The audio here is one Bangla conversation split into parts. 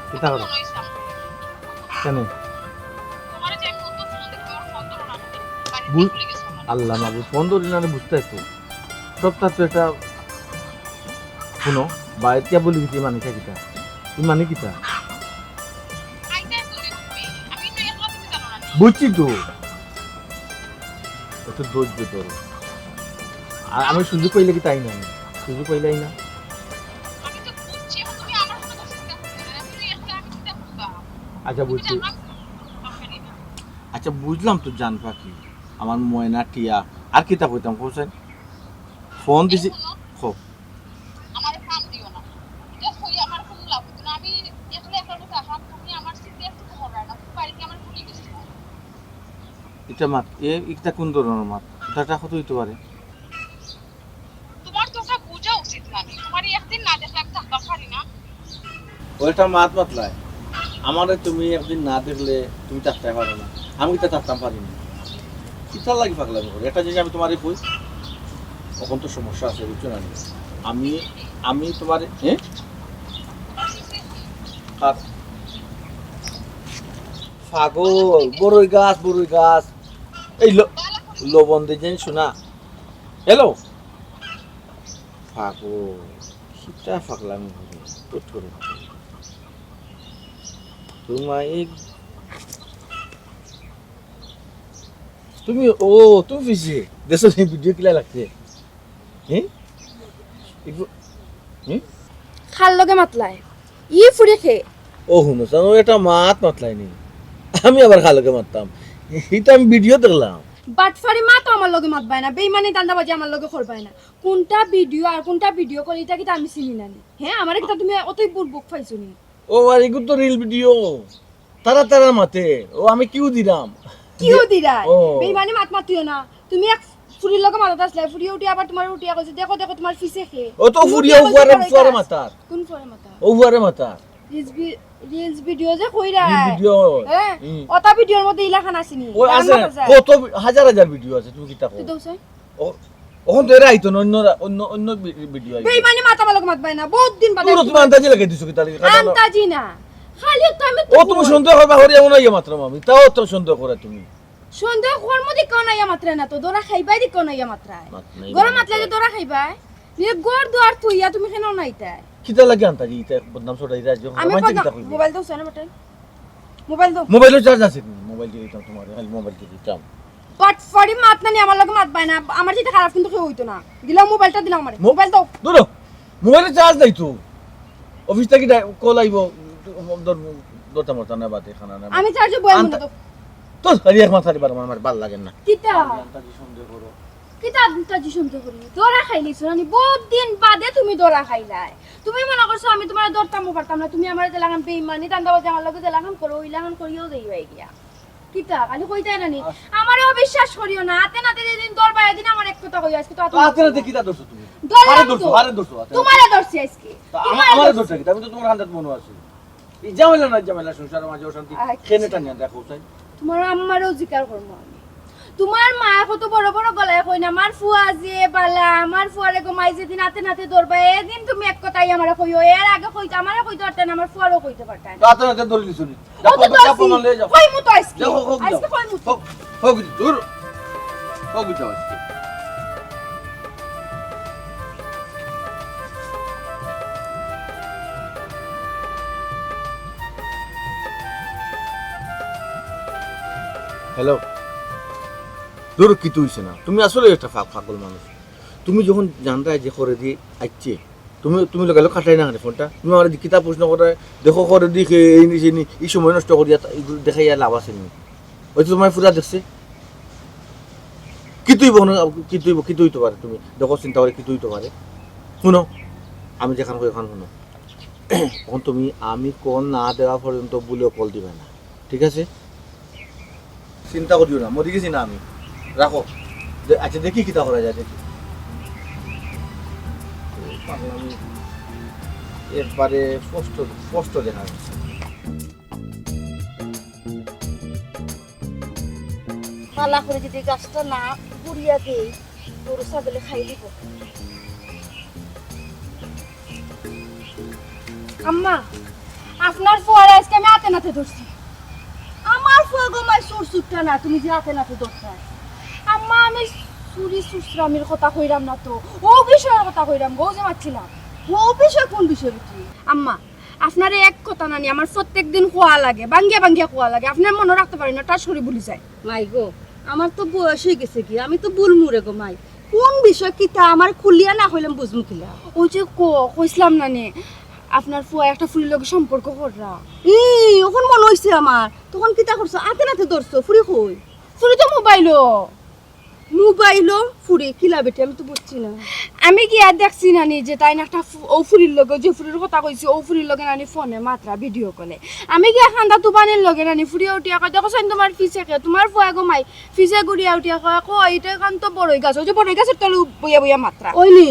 কিতা করো কেন আল্লাহ মাবুদ 15 দিন আগে বুঝতে তো সপ্তাহ তো এটা শুনো বাইরে বলি কি মানে কিতা তুই মানে কিতা বুঝছি তো একটু ধৈর্য ধরো আর আমি সুযোগ পাইলে কি তাই না সুযোগ পাইলাই না আচ্ছা বুঝছি আচ্ছা বুঝলাম তো জান পাখি আমার ময়না টিয়া আর কিতা কইতাম কোসেন ফোন দিছি খো এটা মাত এটা কোন ধরনের মাত এটা কত হইতে পারে ওইটা মাত মাতলাই আমারে তুমি একদিন না দেখলে তুমি থাকতে পারো না আমি তো থাকতাম পারি না কিতা লাগি পাগলামি করে এটা জিনিস আমি তোমারে কই তখন তো সমস্যা আছে বুঝছো না আমি আমি তোমার পাগল বড়ই গাছ এই লবণ দিয়ে শোনা হ্যালো পাগল কিতা পাগলামি করে তুমি তুমি পিছিয়ে দেশো ভিডিও কিলা লাগছে খাল লগে মাতলাই ই ফুড়ে খে ও শুনো জানো এটা মাতলাই নি আমি আবার খালকে মারতাম এটা আমি ভিডিও দেখলাম বাটফারি মা তো আমার লগে মাতবাই না বেইমানি দান্দাবাজি আমার লগে করবাই না কোনটা ভিডিও আর কোনটা ভিডিও করি এটা কি আমি চিনি না হ্যাঁ আমারে কি তুমি অতই বুক পাইছো নি ও আর এগুলো তো রিল ভিডিও তারা মাতে ও আমি কিউ দিলাম কিউ দিরা বেইমানি মাতিও না তুমি এক ফুরির লগে মাতাত আসলে ফুরি উঠি আবার তোমার উঠিয়া কইছে দেখো তোমার ফিসে খে ও তো ফুরিয়া উপরে মাতার কোন ফুরে মাতা ও উপরে মাতার রিলস ভিডিও যে কইরা ভিডিও হ্যাঁ ওটা ভিডিওর মধ্যে ইলাখান আসেনি ও আছে কত হাজার ভিডিও আছে তুমি কিতা কও ও ওহন তো এরা আইতো অন্য ভিডিও আইতো বেইমানি মাতা বালক মাতবাই না বহুত দিন বাদে তুমি আন্দাজি লাগাই দিছো কিতা আন্দাজি না খালি তো আমি ও তুমি সন্দেহ করবা হরিয়া মনে ইয়া মাত্র আমি তাও তো সন্দেহ করে তুমি সন্দেহ কর মধ্যে কোন আইয়া মাত্রা না তো দরা খাইবাই দি কোন আইয়া মাত্রা গরম মাতলে যে দরা খাইবাই নি গর দুয়ার তুইয়া তুমি কেন নাইতা কিতা লাগে আন্তাজি ইতা বদনাম ছড়াই রাজ আমি মোবাইল দাও সানা বটে মোবাইলের চার্জ আছে মোবাইল দিয়ে দিতাম তোমার খালি মোবাইল দিয়ে দিতাম বাট ফরি মাত না নি আমার লগে মাত বাই না আমার যেটা খারাপ কিন্তু কেউ হইতো না দিলাম মোবাইলটা দিলাম আমারে মোবাইল দাও দূর মোবাইলের চার্জ নাই তো অফিস থেকে কল আইবো দরটা মরতা না বাদে খানা না আমি চার্জে বই মনে তো তো খালি এক মাথারি বার আমার ভাল লাগে না কিতা আন্তাজি সন্দেহ করো কিতা আন্তাজি সন্দেহ করি দরা খাইলিছ না বহুত দিন বাদে তুমি দরা খাইলাই তুমি মনে করছো আমি তোমার দরতাম পারতাম না তুমি আমারে দেলাগান বেঈমানি দান্দাবাজি আমার লগে দেলাগান করো ইলাগান করিও দেই গিয়া কিতা খালি কইতাই না নি আমারে অবিশ্বাস করিও না আতে নাতে যেদিন দরবারে দিন আমার এক কথা কই আজকে তো আতে নাতে কিতা দরছো তুমি আরে দরছো তোমারে দরছি আজকে আমারে দরছো কি আমি তো তোমার হান্দাত মনে আছে এই জামেলা সংসারের মাঝে অশান্তি কেনেটা নিয়া দেখো চাই তোমার আম্মারও জিকার করবো আমি তোমার মা কত বড় বড় গলায় কই না আমার ফুয়া যে বালা আমার ফুয়ারে গমাই যেদিন হাতে নাতে ধরবা এদিন তুমি এক কথাই আমারে কইও এর আগে কইতে আমারে কইতে পারতে না আমার ফুয়ারও কইতে পারতে না হাতে নাতে ধরে লিছুনি যাও না যাও কই মু তো আজকে আজকে কই মু হোক দূর হোক যাও আজকে হ্যালো দূর কি তুইছে না তুমি আসলে একটা পাগল মানুষ তুমি যখন জানতে যে করে দিয়ে আসছে তুমি লাগালো কাটাই না ফোনটা তুমি আমার কিতাব প্রশ্ন করে দেখো করে দিয়ে এই নিচে এই সময় নষ্ট করিয়া দেখাই লাভ আছে নি হয়তো তোমার পুরা দেখছে কি তুইতে পারে তুমি দেখো চিন্তা করে কি তুইতে পারে শুনো আমি যেখান ওখান শুনো এখন তুমি আমি কল না দেওয়া পর্যন্ত বলেও কল দিবে না ঠিক আছে চিন্তা করিও না মরে গেছি না আমি রাখো আচ্ছা দেখি কিতা করা যায় দেখি একবারে স্পষ্ট দেখা যাচ্ছে পালা করে যদি গাছটা না পুড়িয়া দেই গরু ছাগলে খাই দিব আম্মা আপনার ফুয়ারে আজকে আমি হাতে নাতে ধরছি। আমার ফুয়া গো মাই সুর সুরটা না, তুমি যে হাতে নাতে ধরতা। আম্মা আমি চুরি সুসরামির কথা কইরাম না তো, ও বিষয়ের কথা কইরাম গো, যে মারছিলাম। ও বিষয় কোন বিষয় কি? আম্মা আপনার এক কথা নানি, আমার প্রত্যেকদিন খোয়া লাগে, বাঙ্গিয়া বাঙ্গিয়া খোয়া লাগে, আপনার মনে রাখতে পারেন না, তার শরীর ভুলি যায়। মাই গো, আমার তো বয়স হয়ে গেছে কি, আমি তো বুলমুরে গো মাই। কোন বিষয় কিতা আমার খুলিয়া না হইলাম বুঝমু কিলা। ওই যে কইছিলাম নানি আপনার ফুয়া একটা ফুলির লগে সম্পর্ক কররা। ওখন মনে হইছে আমার, তখন কিতা করছো, হাতে নাতে ধরছো, ফুরি কই? ফুলি তো মোবাইলও। মোবাইলও ফুরি কিলা বেটি, আমি তো বুঝছি না। আমি কি আর দেখছি নানি যে তাই না একটা ও ফুলির লগে, যে ফুলির কথা কইছি ও ফুলির লগে নানি ফোনে মাত্রা ভিডিও কলে। আমি কি খান্দা তুবানের লগে নানি ফুরিয়া উঠিয়া কয় দেখো তোমার ফিসে কে, তোমার ফুয়া গো মাই ফিসে গুড়িয়া উঠিয়া কয় এইটা কান তো বড়ই গাছ, ওই যে বড়ই গাছের তলে বইয়া বইয়া মাত্রা ওইনি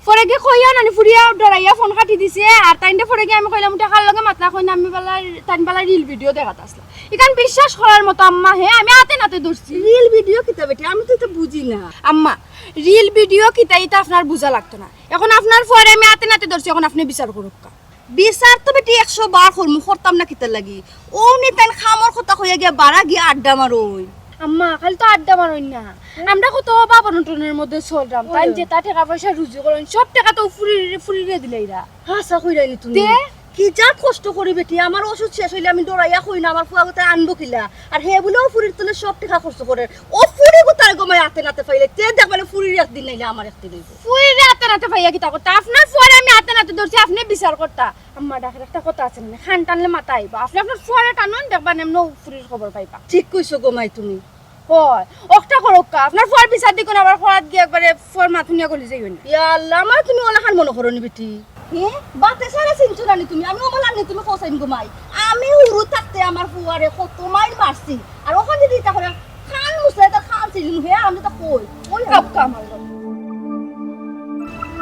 পরে গিয়ে কইয়া নানি ফুরিয়া ডরাইয়া ফোন কাটি দিছে। আর তাইনটা পরে গিয়ে আমি কইলাম টাকার লগে মাত্রা কই না, আমি বেলা তাইন বেলা রিল ভিডিও দেখাত আসলাম। এখান বিশ্বাস করার মতো আম্মা হে, আমি হাতে নাতে ধরছি। রিল ভিডিও কিতা বেটি, আমি তো এটা বুঝি না। আম্মা রিল ভিডিও কিতা এটা আপনার বুঝা লাগতো না, এখন আপনার পরে আমি হাতে নাতে ধরছি, এখন আপনি বিচার করুক। বিচার তো বেটি 100 বার করমু, করতাম না কিতা লাগি। ও নি তাই খামর কথা কইয়া গিয়া বাড়া গিয়া আড্ডা মারোই। আম্মা খালি তো আড্ডা মারই না, আমরা কত বাবা নটনের মধ্যে চললাম, তাই যে তা টাকা পয়সা রুজু করেন সব টাকা তো ফুরিয়ে দিলে এরা। হাসা কইরাইলি তুমি দে কি যা কষ্ট করি বেটি, আমার ওষুধ শেষ হইলে আমি ডরাইয়া কই না আমার ফুয়া গোটা আনবো কিলা। আর হে বলেও ফুরির তলে সব টাকা খরচ করে, ও ফুরি গোটার গমাই হাতে নাতে পাইলে তে দেখ মানে ফুরির একদিন নাইলে আমার একদিন হইব। ফুরিয়ে হাতে নাতে ভাইয়া কিতা করতা, আপনার ফুয়ারে আমি হাতে নাতে ধরছি, আপনি বিচার করতা। আম্মা ডাকের একটা কথা আছে না, খান টানলে মাথা আইবা, আপনি আপনার ফুয়ারে টানুন দেখবা এমন ফুরির খবর পাইবা। ঠিক কইছো গমাই তুমি। হয় একটা করক্কা, আপনার ফুয়ার বিচার দিকুন, আবার খরাত গিয়ে একবারে ফুয়ার মাথুনিয়া গলি যাইবেন না। ইয়া আল্লাহ, আমার তুমি ওলাখান মনে করো নি বেটি। হে বাতে সারা চিনছো না নি তুমি, আমি ওমালান নি তুমি কোসাইন গমাই। আমি উরু থাকতে আমার ফুয়ারে কত মাইল মারছি, আর ওখান যদি তা করে খান মুসলে তা খান ছিলিম হে, আমি তো কই ওই কাপকা আমার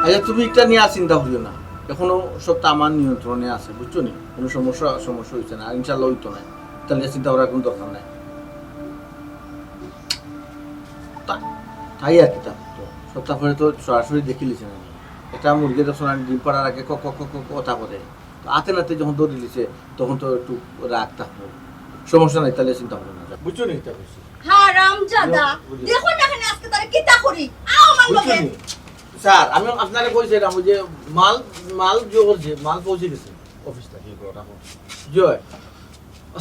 আচ্ছা তুমি এটা নিয়ে আর চিন্তা করিও না, এখনো সবটা আমার নিয়ন্ত্রণে আছে, বুঝছো নি? কোনো সমস্যা হয়েছে না, আর ইনশাল্লাহ হইতো না, তাহলে চিন্তা করার কোনো দরকার নাই। তাই আর কি, তা তো সপ্তাহ পরে তো সরাসরি দেখি লিছে না, এটা মুরগি যখন ডিম পাড়ার আগে কথা বলে, তো হাতে নাতে যখন দৌড়ে দিছে তখন তো একটু রাগ থাকবো, সমস্যা নাই, তাহলে চিন্তা করো না, বুঝছো নি? এটা বুঝছি, হারাম জাদা, দেখো না এখানে আজকে তারে কিতা করি, আও আমার লগে। স্যার আমি আপনাকে কইছিলাম ওই যে মাল করছে, মাল পৌঁছে গেছে অফিস থেকে রাখো জয়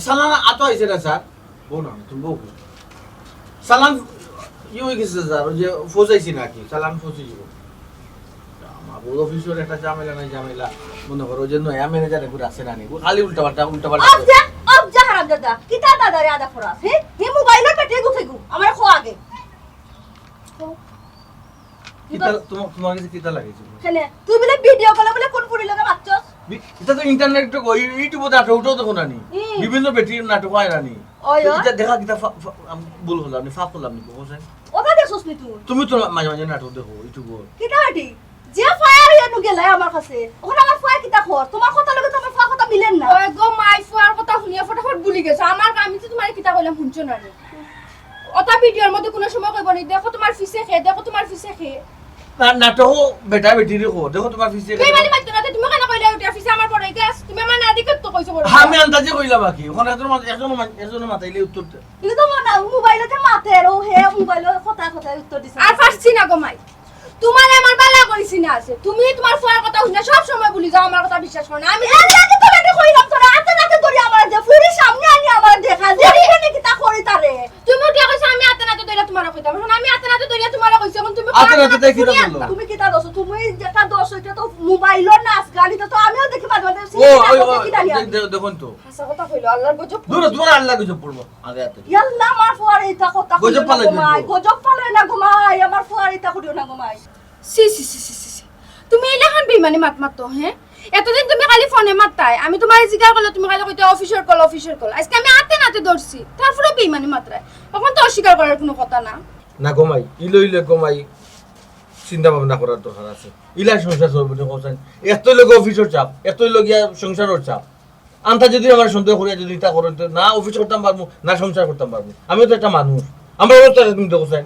সালান আতো আইছে না স্যার, বউ না তুমি বউ সালান হয়ে গেছে স্যার, ওই যে ফোঁসাইছি নাকি সালান ফসে যাব। আমার বউ অফিসের একটা ঝামেলা নাই, ঝামেলা মনে করো যে নয়া ম্যানেজার একটু আছে না, খালি উল্টা পাল্টা অব যা হারাম জাদা, কিতা দাদা রে আদা ফরাস হে, হে মোবাইলের পেটে গুথাইগু আমার খো আগে। তোমার কাছে কিতা লাগেছে? কেনে তুই বলে ভিডিও কলে বলে কোন পুরি লগে মারছস? এটা তো ইন্টারনেট তো ইউটিউবে নাটক উঠাও তো কোনানি, বিভিন্ন বেটির নাটক হয় নানি, এটা দেখা কিতা ভুল হলো, আপনি ফাপ করলাম নি বসে ওটা দেখছস নি তুই? তুমি তো মাঝে মাঝে নাটক দেখো ইউটিউবে। কিতা হাটি যে ফায়ার ইয়ানু গেলাই আমার কাছে, ওখানে আমার ফায়ার কিতা খর, তোমার কথা লগে তো আমার ফায়ার কথা মিলেন না। ওই গো মাই ফুয়ার কথা শুনিয়া ফটাফট ভুলি গেছো, আমার আমি তো তোমার কিতা কইলাম শুনছো না রে। ওটা ভিডিওর মধ্যে কোনো সময় কইব নি দেখো তোমার ফিসে খে, দেখো তোমার ফিসে খে। নাটক বেটা বেটি দেখো, দেখো তোমার ফিসে তুই মানে মাইতো না, তুমি কেন কইলা ওটা ফিসে আমার পড়ে গেছ, তুমি আমার না দিকে তো কইছো বড়। আমি আন্দাজে কইলাম বাকি, ওখানে একজন মাতাইলে উত্তর কিন্তু তো না মোবাইলতে মাতে ও হে মোবাইলের কথা কথা উত্তর দিছে। আর ফাসছি না গো মাই, তোমার আমার বালা কইছি না আছে, তুমি তোমার ফুয়ার কথা শুনে সব সময় ভুলি যাও, আমার কথা বিশ্বাস করো না। আমি এলাকে তো বেটি কইলাম তোরা হাতে নাতে ধরি আমার যে ফুরি সামনে আনি আমার দেখা যে কোনে কিতা করি তারে। তুমি উঠিয়া কইছো আমি হাতে নাতে ধইরা তোমার কইতাম, এখন আমি হাতে নাতে ধইরা তোমার কইছি, এখন তুমি হাতে নাতে দেখি তো বললো। তুমি কিতা দছ, তুমি যেটা দছ ওইটা তো মোবাইলের নাচ গালিটা তো আমিও দেখি মাঝে মাঝে। দেখুন তো হাসা কথা কইলো, আল্লাহর গজব। দূর তোমার আল্লাহ গজব পড়বো আগে হাতে ইয়াল্লা আমার ফুয়ার এটা কথা গজব পালে ঘুমাই, গজব পালে না ঘুমাই, আমার ফুয়ার এটা করিও না ঘুমাই। সি সি সি সি সি, তুমি এলাকান বেইমানি মাত মাতো হ্যাঁ? এতদিন তুমি খালি ফোনে মাতাই, আমি তোমার জিগার করলে তুমি খালি কইতে অফিসার কল অফিসার কল, আজকে আমি হাতে নাতে ধরছি, তারপরে বেইমানি মাত্রায়, এখন তো অস্বীকার করার কোনো কথা না। না গমাই ইলে গমাই চিন্তা ভাবনা করার দরকার আছে, ইলা সংসার চলবে না কোথায়, এতই লোক অফিসের চাপ, এতই লগিয়া সংসারের চাপ, আন্তা যদি আমার সন্দেহ করিয়া যদি তা করেন তো না অফিস করতাম পারবো না সংসার করতাম পারবো, আমিও তো একটা মানুষ, আমার অবস্থা তুমি দেখো চাই।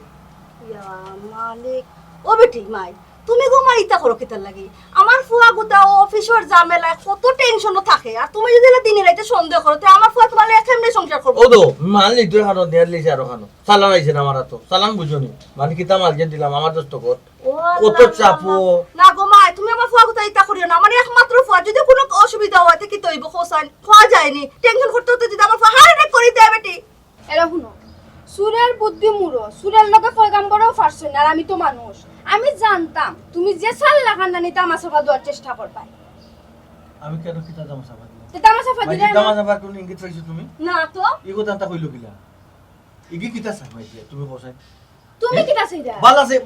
ইয়া মালিক ও বেটি মাই তুমি ঘুমাই ইতা করো কিতার লাগি আমার ফুয়া গোটা অফিসের ঝামেলায় কত টেনশনও থাকে আর তুমি যদি দিনে রাইতে সন্দেহ করো তো আমার ফুয়া তোমার কেমনে সংসার করবো ও তো মাল লিটুর খানো দেড় লিছে আরো খানো চালান আইছে না আমার তো চালান বুঝনি মানে কিতা মাল যে দিলাম আমার দোস্ত কর ও কত চাপো না গো মা তুমি আমার ফুয়া গোটা ইতা করিও না আমার একমাত্র ফুয়া যদি কোনো অসুবিধা হয় তো কি তৈব খোসান খাওয়া যায়নি টেনশন করতে হতে যদি আমার ফুয়া হার্ট অ্যাটাক করে দেয় বেটি এরা শুনো সুরের বুদ্ধি মুড়ো সুরের লগে পয়গাম করেও পারছো না আর আমি তো মানুষ আমি জানতাম তুমি যে সাল লাগান না তামাশা দেওয়ার চেষ্টা করবা আমি কেন কিতা তামাশা বাদ তো তামাশা ভাই দিলে না তামাশা বাদ কোন ইঙ্গিত পাইছো তুমি না তো ইগো তান্তা কইলো কিলা ইগি কিতা চাই ভাই তুমি বসাই তুমি কিটা চাইরা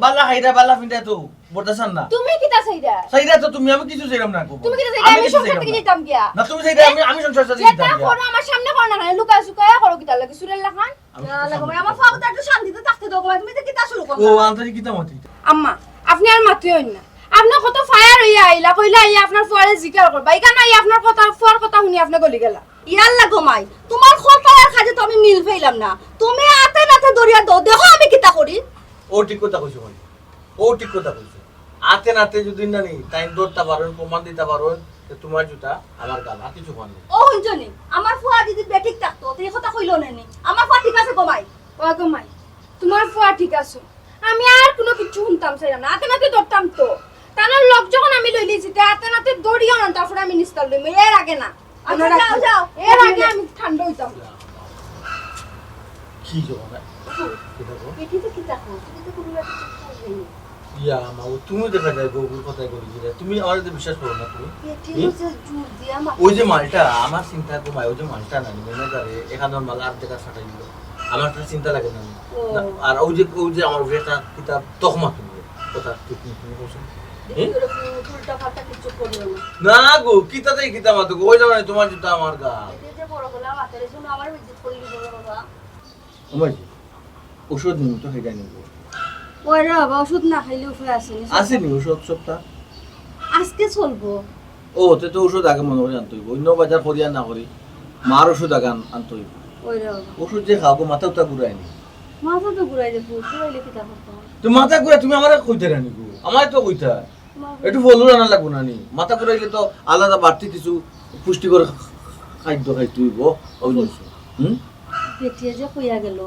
বালা খাইরা বালা ফিন্দা তো বর্তাছান না তুমি কিটা চাইরা চাইরা তো তুমি আমি কিছু চাইলাম না গো তুমি কিটা চাইরা আমি কিছু সংসার চাইলাম থেকে না। যেতাম গিয়া না তুমি চাইরা আমি সংসার সাথে যেটা দিতাম করো আমার সামনে করো না কেন লুকা সুকায়া করো কিটা লাগে সুরের লাগান না লাগো আমার ফুয়া গোটা একটু শান্তিতে থাকতে দাও গো মা, তুমি তো কিতা শুরু করো ও আন্তরিক কিতা মতি আম্মা আপনি আর মাতুই হইন না আপনার কত ফায়ার হইয়া আইলা কইলা আইয়া আপনার ফুয়ারে জিকার করবা ইকা না আপনার কথা ফুয়ার কথা শুনি আপনি গলি গেলা ইয়ার লাগো মাই তোমার কথা আর কাজে তো আমি মিল ফেইলাম না তুমি আতে নাতে দরিয়া দাও দেখো আমি কিতা করি ও ঠিক কথা কইছো ভাই ও ঠিক কথা কইছো আতে নাতে যদি না নি তাই দৌড়তে পারেন প্রমাণ দিতে পারেন যে তোমার জুতা আমার গাল আর কিছু পান ও হইজনি আমার ফুয়া যদি বেঠিক থাকতো তো এই কথা কইলো নেনি আমার ফুয়া ঠিক আছে গো মাই ওগো মাই তোমার ফুয়া ঠিক আছে আমি আর কোনো কিছু শুনতাম চাই না আতে নাতে ধরতাম তো তানার লোক যখন আমি লই লিছি তে আতে নাতে দড়িও না তারপর আমি নিস্তাল লই এর আগে না আচ্ছা, যাও, যাও। এর আগে আমি ঠান্ডা হইতাম কি জবাব কিতা গো বেঠি তো কিতা কো তুমি তো কোনো একটা কথা নেই ইয়া মা ও তুমি দেখা যায় গোগুর কথাই করি তুমি আমারে তো বিশ্বাস করো না তুমি বেঠি কি? হচ্ছে জুর দিয়া মা ওই যে মালটা আমার চিন্তা ঘুমায় ওই যে মালটা না ম্যানেজারে এখানের মাল আর দেখা ছাটাই দিল আমার তো চিন্তা লাগে না ও। না, আর ওই যে আমার একটা কিতাব তকমা তুমি কথা ঠিক তুমি বলছো উল্টা পাল্টা কিছু করিও না না গো কিতাতে কিতাব তো ওই জামানে তোমার জুতা আমার গা এই যে বড় গলা মাথার জন্য আমার বিদ্যুৎ করি বড় বাবা ওমাই ওষুধ নিম তো হেডা নিব ওই রে বাবা ওষুধ না খাইলে উপায় আছে নি আসেনি ওষুধ সপ্তাহ আজকে চলবো ও তে তো ওষুধ আগে মনে করে আনতে হইব অন্য বাজার করি আর না করি মার ওষুধ আগে আনতে হইব ওই রে বাবা ওষুধ যে খাও মাথা উঠা ঘুরাই নি মাথা তো ঘুরাই দেবো ঘুরাইলে কি তা করতাম তুমি মাথা ঘুরা তুমি আমার কইতে রানি গো আমার তো কইতা একটু ফলু রান্না লাগবো না নি মাথা ঘুরাইলে তো আলাদা বাড়তি কিছু পুষ্টিকর খাদ্য খাইতে হইব ওই জন্য হুম পেটিয়ে যে কইয়া গেল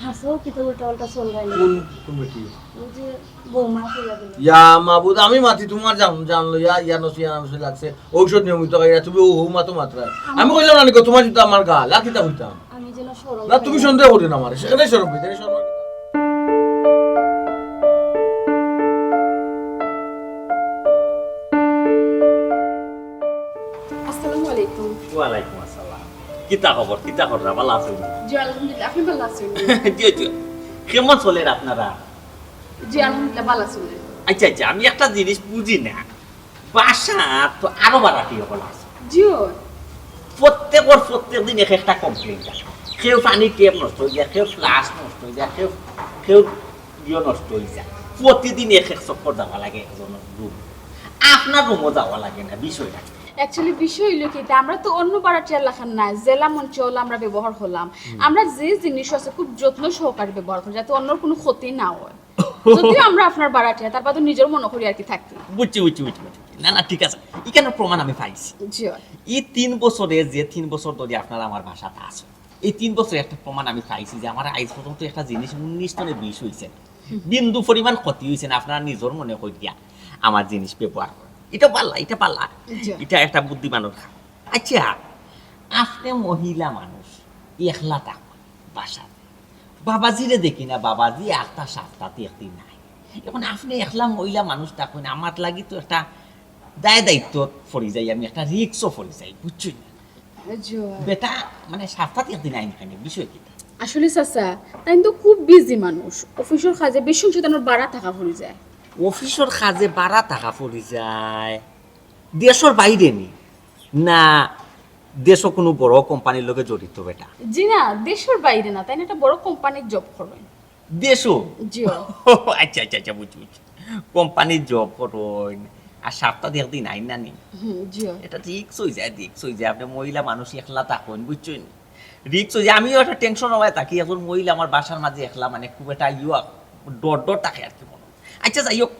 হাসো কি তো উল্টা উল্টা চল রাই কোন কোন বেটি ওই যে বৌমা কইয়া গেল ইয়া মাবুদ আমি মাতি তোমার জানলো ইয়া নসি লাগছে ঔষধ নিয়মিত খাইয়া তুমি ও মাতো মাত্রা আমি কইলাম না নিকো তোমার জুতা আমার গা লাকিটা হইতাম আমি যেন সরল না তুমি সন্দেহ করি না আমার সেখানে সরব ভিতরে সরব আসসালামু আলাইকুম ওয়ালাইকুম আসসালাম কিতা খবর কিতা খবর ভালো আছেন জি আলহামদুলিল্লাহ আপনি ভালো আছেন জি জি কেমন চলেন আপনারা জি আলহামদুলিল্লাহ ভালো আছেন আচ্ছা আচ্ছা আমি একটা জিনিস বুঝি না বাসা তো আরো বাড়াটি হল আছে জিও প্রত্যেক দিন এক একটা কমপ্লেন থাকে কেউ পানি টেপ নষ্ট হয়ে যায় কেউ ফ্লাশ নষ্ট হয়ে যায় কেউ ইয়ে নষ্ট হয়ে যায় প্রতিদিন এক চক্কর যাওয়া লাগে একজনের রুম আপনার রুমও যাওয়া লাগে না বিষয়টা অ্যাকচুয়ালি বিষয় হইলো কি আমরা তো অন্য পাড়াটিয়ার লেখান না জেলা মঞ্চল আমরা ব্যবহার হলাম আমরা যে জিনিস আছে খুব যত্ন সহকারে ব্যবহার করি যাতে অন্যর কোনো ক্ষতি না হয় যদিও আমরা আপনার বাড়াটিয়া তারপর তো নিজের মনে করি আর কি থাকি বুঝছি না না ঠিক আছে এখানে প্রমাণ আমি পাইছি জি এই 3 বছরে যে 3 বছর ধরে আপনারা আমার ভাষাটা আছে এই 3 বছরে একটা প্রমাণ আমি পাইছি যে আমার আইজ পর্যন্ত একটা জিনিস 19 টনে 20 হয়েছে বিন্দু পরিমাণ ক্ষতি হয়েছে না আপনারা নিজের মনে করি দিয়া আমার জিনিস ব্যবহার করেন এটা পাল্লা জি। এটা একটা বুদ্ধিমানের কাজ। আচ্ছা আপনি মহিলা মানুষ একলা থাকুন বাসাতে বাবাজিরে দেখি না বাবাজি 8টা 7টা দেখতে নাই এখন আপনি একলা মহিলা মানুষ থাকুন আমার লাগি তো একটা দায়িত্ব পড়ে যাই আমি একটা রিক্সও পড়ে যাই বুঝছি না জি বেটা মানে 7টা দেখতে নাই না বিষয় কি আসলে চাচা তাই তো খুব বিজি মানুষ অফিসের কাজে বেশি অংশ তার বাড়া থাকা পড়ে যায় অফিসের কাজে বাড়া টাকা পড়ে যায় দেশের বাইরে নি না দেশও কোনো বড় কোম্পানির লোকে জড়িত বেটা জি না দেশের বাইরে না তাই না একটা বড় কোম্পানির জব করবেন দেশও জি আচ্ছা বুঝছি কোম্পানির জব করেন আর 7টা দেখতে নাই না নি জি এটা রিক্স হয়ে যায় আপনি মহিলা মানুষ একলা থাকুন বুঝছেন রিক্স হয়ে যায় আমিও একটা টেনশন হওয়ায় থাকি এখন মহিলা আমার বাসার মাঝে একলা মানে খুব একটা ডর থাকে আর কি মনে হয়। আচ্ছা যাই হোক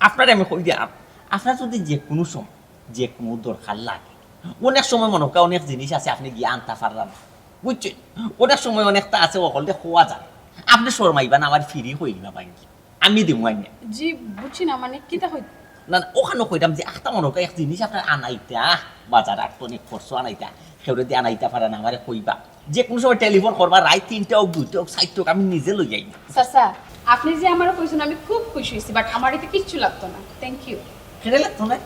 আপনার আমি কই দিলাম আপনার যদি যে কোনো সময় যে কোনো দরকার লাগে অনেক সময় মনে হয় অনেক জিনিস আছে আপনি গিয়ে আনতে পারলাম বুঝছেন অনেক সময় অনেকটা আছে অকলতে খোয়া যায় আপনি শর্মাইবেন আমার ফিরি হইবা পাই আমি দিমু আইনে জি বুঝছি না মানে কিতা হই না ওখানে কইতাম যে একটা মনে হয় এক জিনিস আপনার আনাইতা বাজার আর অনেক খরচ আনাইতা সেটা দিয়ে আনাইতা পারে না আমার কইবা যে কোনো সময় টেলিফোন করবা রাত 3টা হোক 2টা হোক 4টা হোক আমি নিজে লই যাই চাচা আপনি যে আমার কইছেন আমি খুব খুশি হয়েছি বাট আমার এতে কিচ্ছু লাগতো না থ্যাংক ইউ খেলে লাগতো না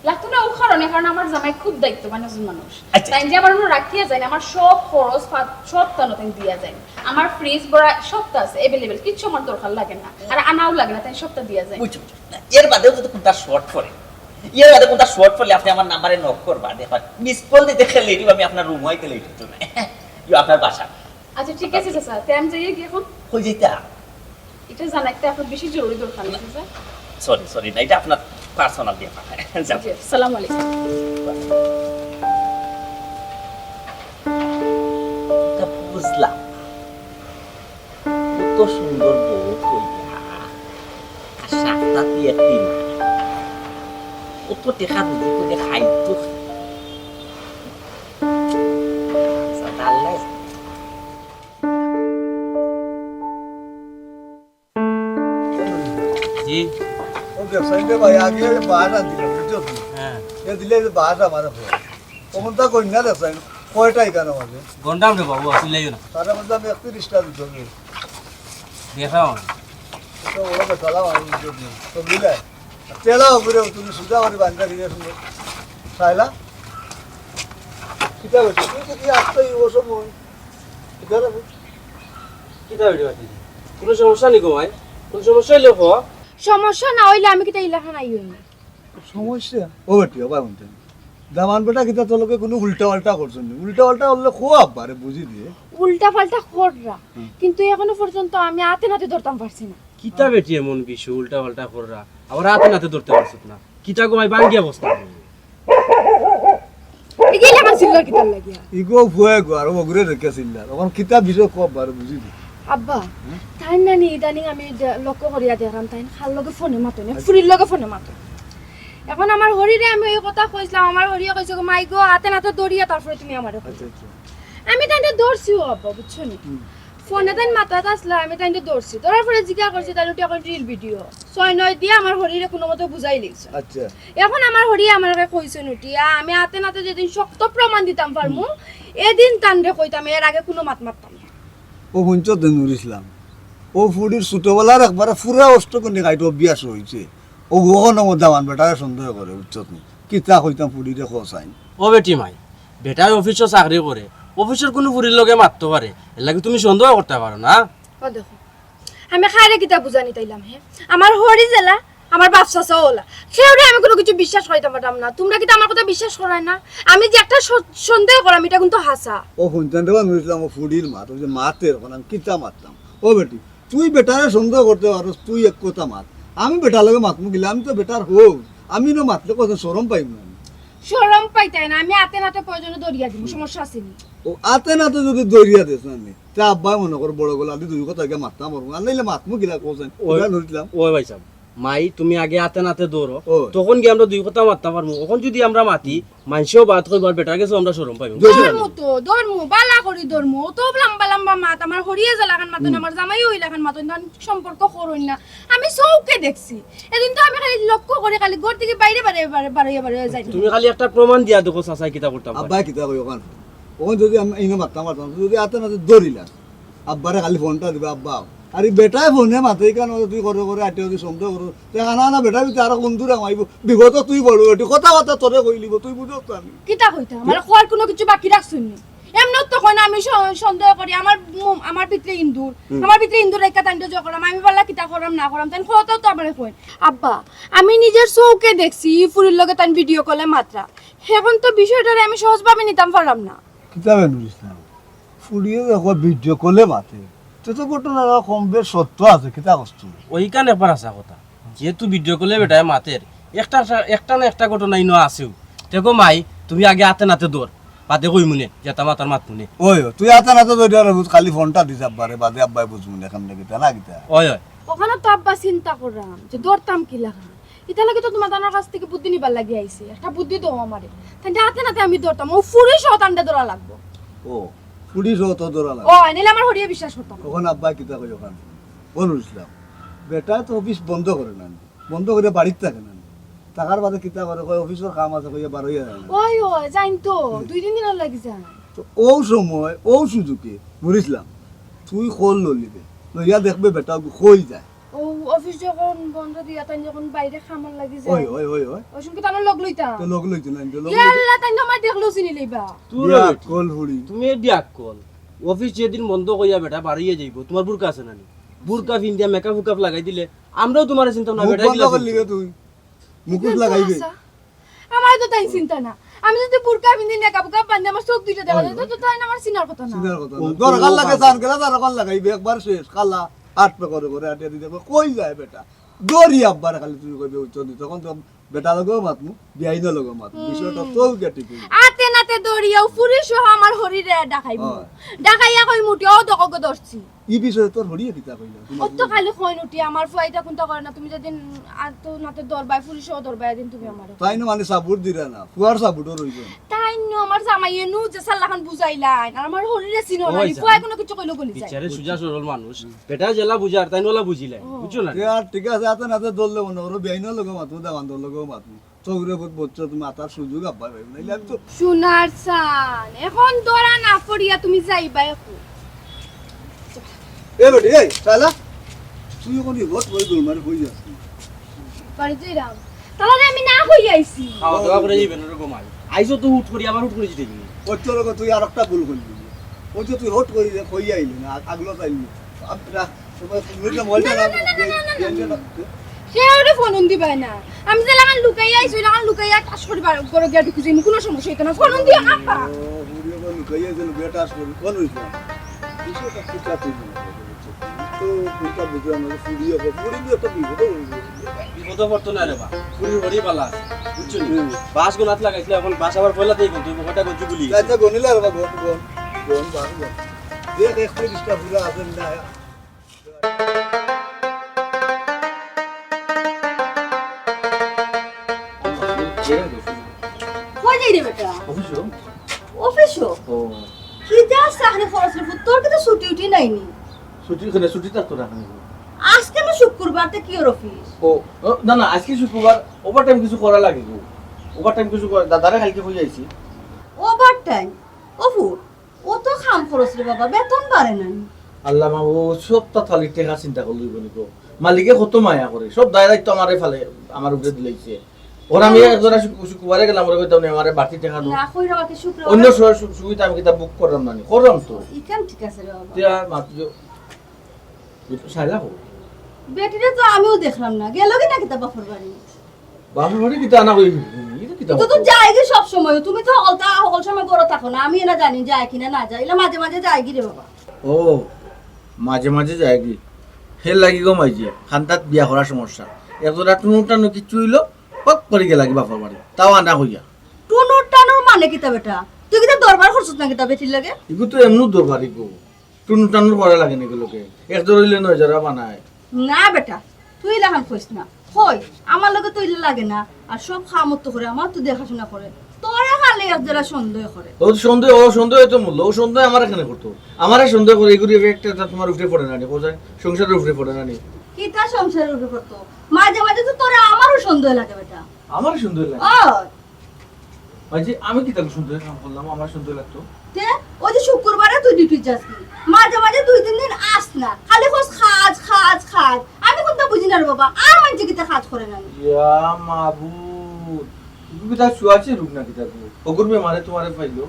লাগতো না ও কারণে কারণ আমার জামাই খুব দায়িত্ববান একজন মানুষ আচ্ছা। তাই যে আমার কোনো রাখিয়া যায় না আমার সব খরচ সব তাই দিয়া যায় আমার ফ্রিজ বড় সবটা আছে অ্যাভেলেবেল কিচ্ছু আমার দরকার লাগে না আর আনাও লাগে না তাই সবটা দিয়া যায় বুঝছো এর বাদেও যদি কোনটা শর্ট করে এর বাদে কোনটা শর্ট করলে আপনি আমার নাম্বারে নক করবা দেখবা মিস কল দিতে খেলে দিব আমি আপনার রুম হইতে লইতে তো না ইউ আপনার বাসা আচ্ছা ঠিক আছে চাচা তাই আমি যাই কি এখন কই যাইতা এটা জানাইতে আপনার বেশি জরুরি দরকার নেই চাচা সরি না এটা আপনার পার্সোনাল ব্যাপার যাও জি আসসালামু আলাইকুম তা বুঝলাম কত সুন্দর বউ কইয়া আর সাতটা দিয়ে একদিন কত টেকা দিদি করে খাইতো আল্লাহ জি ও ব্যবসায়ীকে ভাই আগে বাহাটা দিলাম বুঝছো তো? হ্যাঁ এ দিলে যে বাহাটা আমার তখন তা কন্যা ব্যবসায়ী কয়টা এখানে আমাদের গন্ডাম রে বাবু আসলেই না তার মধ্যে আমি 31টা দিতে হবে দেখাও তো ওরা বেটালাম আমি বুঝছো তো? তো দিলে তেলাও ঘুরে তুমি সুজা করে বান্ধা দিয়ে শুনো চাইলা কিতা বেটা তুই যদি আসতে ও সময় কিতা রে কি দাবি বাতি কোনো সমস্যা নেই গো ভাই কোন সমস্যা হইলে কো সমস্যা না হইলে আমি কিতা ইলাখান আই হইনি সমস্যা ও বেটি ও বাবুন দামান বেটা কিতা তোলকে কোনো উল্টা পাল্টা করছেন উল্টা পাল্টা হলে খুব আরে বুঝি দিয়ে উল্টা পাল্টা কররা কিন্তু এখনো পর্যন্ত আমি হাতে নাতে ধরতাম পারছি না কিতা বেটি এমন বিষয় উল্টা পাল্টা কররা আবার হাতে নাতে ধরতে পারছিস না কিতা গো ভাই বাঙ্গিয়া অবস্থা এগিয়ে ইলাখান সিল্লার কিতার লাগিয়া ইগো ফুয়ে গো আর ওগুরে রেখেছিল তখন কিতা বিষয় খুব আরে বুঝি দিয়ে আব্বা তাই নানি ইদানিং আমি লক্ষ্য করিয়া দেখলাম তাই খাল লগে ফোনে মাতো না ফুরির লগে ফোনে মাতো এখন আমার হরিরে আমি এই কথা কইছিলাম আমার হরিয়ে কইছে গো মাই গো হাতে নাতে দড়িয়া তারপরে তুমি আমারে কইছো আচ্ছা আমি তাইতে দৌড়ছিও আব্বা বুঝছো নি ফোনে তাই মাথাতে আসলা আমি তাইতে দৌড়ছি ধরার পরে জিজ্ঞাসা করছি তাই ওটি এখন রিল ভিডিও 6-9 দিয়ে আমার হরিরে কোনো মতো বুঝাই লিখছে আচ্ছা এখন আমার হরি আমাকে কইছে নুটিয়া আমি হাতে নাতে যেদিন শক্ত প্রমাণ দিতাম পারমু এদিন তান্ডে কইতাম এর আগে কোনো মাত মারতাম না ও হুঞ্চ নুর ইসলাম ও ফুডির ছোটবেলার একবারে পুরা অষ্ট করে গাইটো অভ্যাস হয়েছে ও কখনো দামান বেটারে সন্দেহ করে উচ্চত কিতা কইতাম ফুডিরে খসাইন ও বেটি মাই বেটার অফিসে চাকরি করে অফিসের কোনো ফুরির লগে মারতে পারে এর লাগি তুমি সন্দেহ করতে পারো না ও দেখো আমি খাইরে কিতা বুঝানি তাইলাম হে আমার হরি জেলা আমার বাপসা ওলা সেওরে আমি কোনো কিছু বিশ্বাস করাইতে পারতাম না তোমরা কি আমার কথা বিশ্বাস করাই না আমি যে একটা সন্দেহ করাম এটা কিন্তু হাসা ও হুঞ্চান দেবা নুর ইসলাম ও ফুডির মাত ও যে মাতের এখন আমি কিতা মারতাম ও বেটি তুই বেটারে সন্দেহ করতে পারো তুই এক কথা মাত আমি বেটার লগে মাতমু গেলে আমি তো বেটার হোক আমি না মাতলে কত সরম পাইম না শরম পাইতাই না আমি হাতে নাতে প্রয়োজনে দরিয়া দিব সমস্যা আসেনি ও আতে না তো যদি দরিয়া দেশ না তা আব্বা মনে করো বড় গলা দুই কথা আগে মারতাম পারবো আর নাইলে মাতমু গিলা কোসেন ওরা নুর ইসলাম ওই ভাই সাহেব মাই তুমি আগে হাতে নাতে দৌড়ো ও। তখন কি আমরা দুই কথা মারতে পারবো এখন যদি আমরা মাতি মানুষও বাদ কইবার বেটার কাছে আমরা শরম পাইব ধর্মু তো ধর্মু বালা করি ধর্মু তো লম্বা লম্বা মাত আমার হরিয়া জেলাখান মাতন আমার জামাইও ওইলাখান মাতন সম্পর্ক করুন না আমি চৌকে দেখছি এদিন তো আমি খালি লক্ষ্য করে খালি ঘর থেকে বাইরে বাইরে যাই তুমি খালি একটা প্রমাণ দিয়া দেখো চাচাই কিতা করতাম আব্বা কিতা কই ওখান ওখান যদি আমি ইনো মারতাম পারতাম যদি আতে না দৌড়িলাম আব্বারে খালি ফোনটা দিবা আব্বা আরে বেটাই ফোনে মাথায় কেন তুই করে করে আটে যদি সন্দেহ করো না না বেটা তুই আরো বন্ধু রামাইব বিগত তুই বড় এটি কথা বার্তা তোরে কইলিব তুই বুঝো তো আমি কিতা কইতা আমার খোয়ার কোনো কিছু বাকি রাখছুন নি এমন তো কই না আমি সন্দেহ করি আমার পিতরে ইন্দুর আমার পিতরে ইন্দুর একটা তান্ড জ করাম আমি বললা কিতা করাম না করাম তাই খোয়াটাও তো আমারে কই আব্বা আমি নিজের চৌকে দেখছি ফুরির লগে তান ভিডিও কলে মাত্রা এখন তো বিষয়টারে আমি সহজভাবে নিতাম পারলাম না কিতাবে নুর ইসলাম ফুড়িয়ে দেখো ভিডিও কলে মাতে তো ঘটনা কম বেশ সত্য আছে কিতা কষ্ট ওইখানে এবার আসা কথা যেহেতু ভিডিও করলে বেটায় মাতের একটা না একটা ঘটনা ইনো আছেও দেখো মাই তুমি আগে হাতে নাতে দৌড় বাদে কই মুনে যেতা মাতার মাত মুনে ওই তুই আতে না তো খালি ফোনটা দিস আব্বারে বাদে আব্বাই বুঝবো না এখান থেকে কিতা না কিতা ওই ওই ওখানে তো আব্বা চিন্তা করলাম যে দৌড়তাম কি লাগা এটা লাগে তো তোমার দানার কাছ থেকে বুদ্ধি নিবার লাগি আইছে একটা বুদ্ধি দাও আমারে তাই হাতে নাতে আমি ধরতাম ও ফুরি শতানটা ধরা লাগবো ও পুলিশ ও তো দৌড়ালা ও নিলে আমার হরিয়ে বিশ্বাস করতাম তখন আব্বা কিতা কই ওখান বলুন ইসলাম বেটা তো অফিস বন্ধ করে না বন্ধ করে বাড়িতে থাকে না টাকার বাদে কিতা করে কয় অফিসের কাম আছে কইয়া বার হইয়া যায় না ওই ওই জাইন তো 2-3 দিন লাগি যায় তো ও সময় ও সুযোগে বুঝলাম তুই খোল ললিবে লইয়া দেখবে বেটা কই যায় ও অফিস যখন বন্ধ দিয়া তাই যখন বাইরে খামার লাগি ওই যায় ওই ওই ওই ওই শুনকে তানো লগ লইতা তো লগ লইতে না তো লগ ইয়াল্লা তাই আমার দেখলো চিনি লইবা তুই কল হুড়ি তুমি দিয়াক কল অফিস যেদিন বন্ধ কইয়া বেটা বাড়িয়ে যাইব তোমার বুরকা আছে নানি বুরকা ফিন্দিয়া মেকআপ উকাপ লাগাই দিলে আমরাও তোমার চিন্তা না মুখ বেটা বন্ধ করলি রে তুই মুকুশ লাগাইবে আমার তো তাই চিন্তা না আমি যদি বুরকা বিন্দি না কাপড় বান্ধে আমার চোখ দুইটা দেখা যায় তো তাই আমার চিনার কথা না সিনার কথা দরকার লাগে জান গেলা দরকার লাগাইবে একবার শেষ কালা আট পে করে আটিয়া দিতে কই যায় বেটা দৌড়ি আব্বার খালি তুই কইবে উচ্চ দি তখন তো বেটা লগেও মাতমু বিয়াইন লগেও মাতমু বিষয়টা তো গেটি কই আতে নাতে দড়িয়াও ফুরি সহ আমার হরিরে ডাকাইবো হয়। ডাকাইয়া কই মুটি ও দকগ ধরছি ই বিষয়ে তোর হরিয়ে দিতা কইলা ও তো খালি কই উঠি আমার ফুয়াইটা কোনটা করে না তুমি যেদিন আতো নাতে দরবাই ফুরি সহ দরবাই দিন তুমি আমারে তাই না মানে সাবুর দিরা না ফুয়ার সাবুটও রইবে তাই নো আমার জামাইয়ে নু যে সাল্লাখান বুঝাইলাই আর আমার হরিরে চিনো না ওই যা। ফুয়াই কোনো কিছু কইলো গলি যায় বিচারে সুজা সরল মানুষ বেটা জেলা বুঝার তাই নলা বুঝিলাই বুঝছো না আর ঠিক আছে আতে নাতে দললে মনে ওর বিয়াইন লগেও মাতমু দেওয়ান লগেও মাতমু চৌরে বচ্চ তুমি মাতার সুযোগ আব্বা পাইব না ইলা তো সোনার চান এখন দরা না পড়িয়া তুমি যাইবা এখন এ বেটি এই চালা তুই কোনি রোড বই দল মারি কই যাস বাড়ি যাইরাম তাহলে আমি না হই আইছি খাওয়া দাওয়া করে যাইবেন ওরকম আই আইসো তো হুট করি আবার হুট করে যেতে গিয়ে ওর লগে তুই আর একটা ভুল করলি ওই যে তুই রোড কই কই আইলি না আগলো চাইলি আপনা তোমার মুইটা মলটা না সে ওরে ফোন দিবাই না আমি যে লাগান লুকাই আইছি লাগান লুকাইয়া টাস করি বার করে গিয়া ঢুকে যাই কোনো সমস্যা হইতো না ফোন দিয়া আপা ও মুরিও বল কইয়া যেন বেটা আস করি কোন হইছে বিষয়টা কিটা তুই তো পুরো বুঝে আমরা ফুরিয়ে পুরি দিয়ে তো বিপদ হইছে বিপদ পড়তো না রে বা পুরি হরি পালা আছে বুঝছো নি বাস গোনাত লাগাইছিল এখন বাস আবার পয়লা দেই তুই বকটা গজু গুলি আচ্ছা গনিলা আর গন বান দেখ এক পরিষ্টা পুরা আছে না কই যাই রে বেটা অফিসও অফিসও ও কি যাস চাকরি ফরসলে তোর কিন্তু ছুটি উঠি নাইনি ছুটি থাকতো না এখানে। আজকে না শুক্রবার তে কি ওর অফিস ও ও, না না আজকে শুক্রবার ওভার টাইম কিছু করা লাগে গো ওভার টাইম কিছু দাদারা কালকে হয়ে যাইছি ওভার টাইম অফু ও তো খাম খরচ রে বাবা বেতন বাড়ে নাই আল্লাহ মাবু সব তালি টেকা চিন্তা করলি বলি গো মালিকে কত মায়া করে সব দায় দায়িত্ব আমারে ফেলে আমার উপরে দিলাইছে ওর আমি একজনা শুক্রবারে গেলাম ওরা কইতাম না আমারে বাড়তি টাকা দাও না কই রাতে শুক্রবার অন্য সুবিধা আমি কিতা বুক করলাম না করলাম তো ইকান ঠিক আছে রে বাবা তিয়া মাত্র সাইলা হো বেটিরে তো আমিও দেখলাম না গেল কি না কিতা বাপর বাড়ি বাপের বাড়ি কিতা আনা হই এটা কিতা তো তো যাই গে সব সময় তুমি তো অলতা সকল সময় বড় থাকো না আমি না জানি যায় কিনা না যায় এলা মাঝে মাঝে যায় কি রে বাবা ও মাঝে মাঝে যায় কি হেল লাগি গো মাইজি খান্তাত বিয়া করার সমস্যা একজোড়া টুনুটানো কিছু হইলো পক করে গেলা কি বাপের বাড়ি তাও আনা হইয়া টুনুর টানুর মানে কিতা বেটা তুই কিতা দরবার করছিস না কিতা বেটির লাগে এগুলো তো এমনি দরকারি গো টুনুটানোর করা লাগে না এগুলোকে একজোড়া হইলে নয় যারা বানায় না বেটা তুই লাগান কইস না কই আমার লগে তো ইলে লাগে না আর সব খামত তো করে আমার তো দেখাশোনা করে তোরে খালি একজোড়া সন্দেহ করে ও সন্দেহ তো মূল্য ও সন্দেহ আমার এখানে করতো আমার সন্দেহ করে এগুলি একটা তোমার উঠে পড়ে না নি কোথায় সংসারের উঠে পড়ে না নি কিতা সংসারের উপরে করতো মাঝে মাঝে তো তোরে আমারও সন্দেহ লাগে বেটা আমার সন্দেহ লাগে ও মাঝে আমি কি তাকে সন্দেহ কাম করলাম আমার সন্দেহ লাগতো তে ওই যে শুক্রবারে তুই ডিউটি যাস কি মাঝে মাঝে 2-3 দিন আস না খালি খোঁজ খাজ আমি কোনটা বুঝি না রে বাবা আর মানছে কিতা কাজ করে না ইয়া মাবুদ তুমি কি তা শুয়াছে রূপ না কি তাকে ওগুরবে মারে তোমারে পাইলো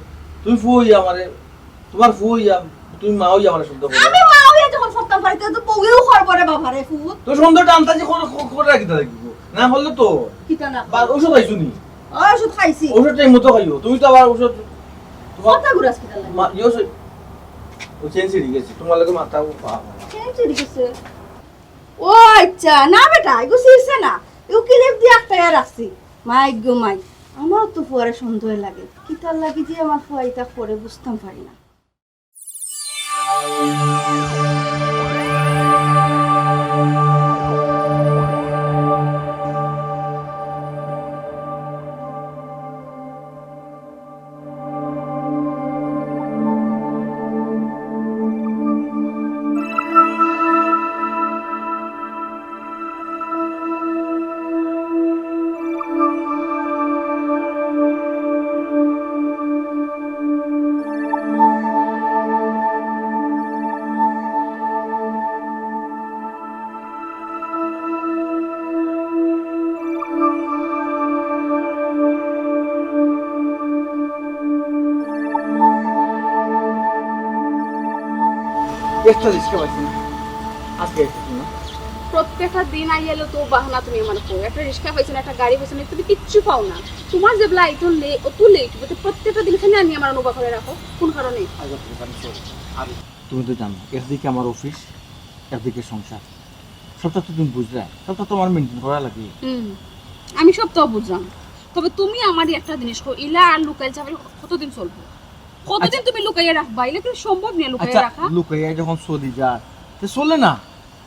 তুই ফুই আমারে তোমার ফুই তুমি মাও আমারে সন্দেহ করে আমি মা হইয়া যখন সপ্তাহ বাড়িতে তো বউয়েও খরবরে বাবারে ফুট তো সন্দেহটা আনতাছি করে রাখি থাকিব না বললে তো কিতা না বা ওষুধ খাইছো নি ওষুধ খাইছি ওষুধ টাইম মতো খাইও তুমি তো আবার ওষুধ তোমার কথা ঘুরাস কিতা লাগে ও চেঞ্জ হয়ে গেছে তোমার লাগে মাথা চেঞ্জ হয়ে গেছে ও আচ্ছা না বেটা এগো সিরছে না এগো ক্লিপ দিয়ে একটা রাখছি মাই গো মাই আমার তো ফুয়ারে সন্দেহ লাগে কিতার লাগি যে আমার ফুয়া এটা করে বুঝতাম পারি না একটা রিস্কা পাইছি না আজকে এসেছি না প্রত্যেকটা দিন আইয়ালো তো বাহানা তুমি আমার কো একটা রিক্সা পাইছো না একটা গাড়ি পাইছো না তুমি কিচ্ছু পাও না তোমার যে বেলা এত লেট প্রত্যেকটা দিন খালি আনি আমার অনুভব করে রাখো কোন কারণে তুমি তো জানো একদিকে আমার অফিস একদিকে সংসার সবটা তো তুমি বুঝলে সবটা তো আমার মেনটেন করা লাগে আমি সব তো বুঝলাম তবে তুমি আমারই একটা জিনিস কো ইলা আর লুকাই যাবে কতদিন চলবে কতদিন তুমি লুকাইয়া রাখবা এলে কি সম্ভব না লুকাইয়া আচ্ছা রাখা লুকাইয়া যখন সৌদি যায় তো চলে না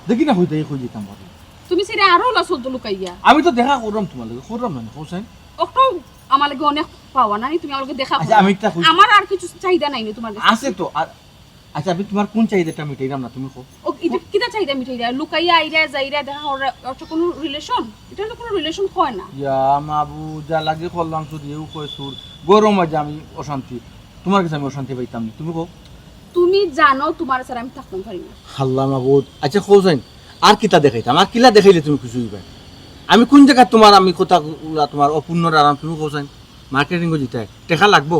দেখি না হইতে খুঁজে দিতাম পারি তুমি সেটা আরো লা চলতো লুকাইয়া আমি তো দেখা করলাম তোমার লগে করলাম না হোসেন ওটাও আমার লাগে অনেক পাওয়া নাই তুমি আমাকে দেখা আচ্ছা আমি একটা কই- আমার আর কিছু চাহিদা নাই নি তোমার কাছে আছে তো আর আচ্ছা আমি তোমার কোন চাহিদাটা মিটাইলাম না তুমি কো ও এটা কিটা চাহিদা মিঠাই দেয় লুকাইয়া আইরা যাইরা দেখা ওটা কোনো রিলেশন এটা তো কোনো রিলেশন হয় না ইয়া মাবু যা লাগে করলাম শুধু এও কয় সুর গরম আছে আমি অশান্তি তোমার কাছে আমি অশান্তি পাইতাম না তুমি কো তুমি জানো তোমার স্যার আমি থাকতাম পারি না আল্লাহ মাবুদ আচ্ছা হোসেন আর কিতা দেখাইতাম আর কিলা দেখাইলে তুমি খুশি হইবা আমি কোন জায়গা তোমার আমি কথা তোমার অপূর্ণ আরাম তুমি হোসেন মার্কেটিং জিতাই টেকা লাগবো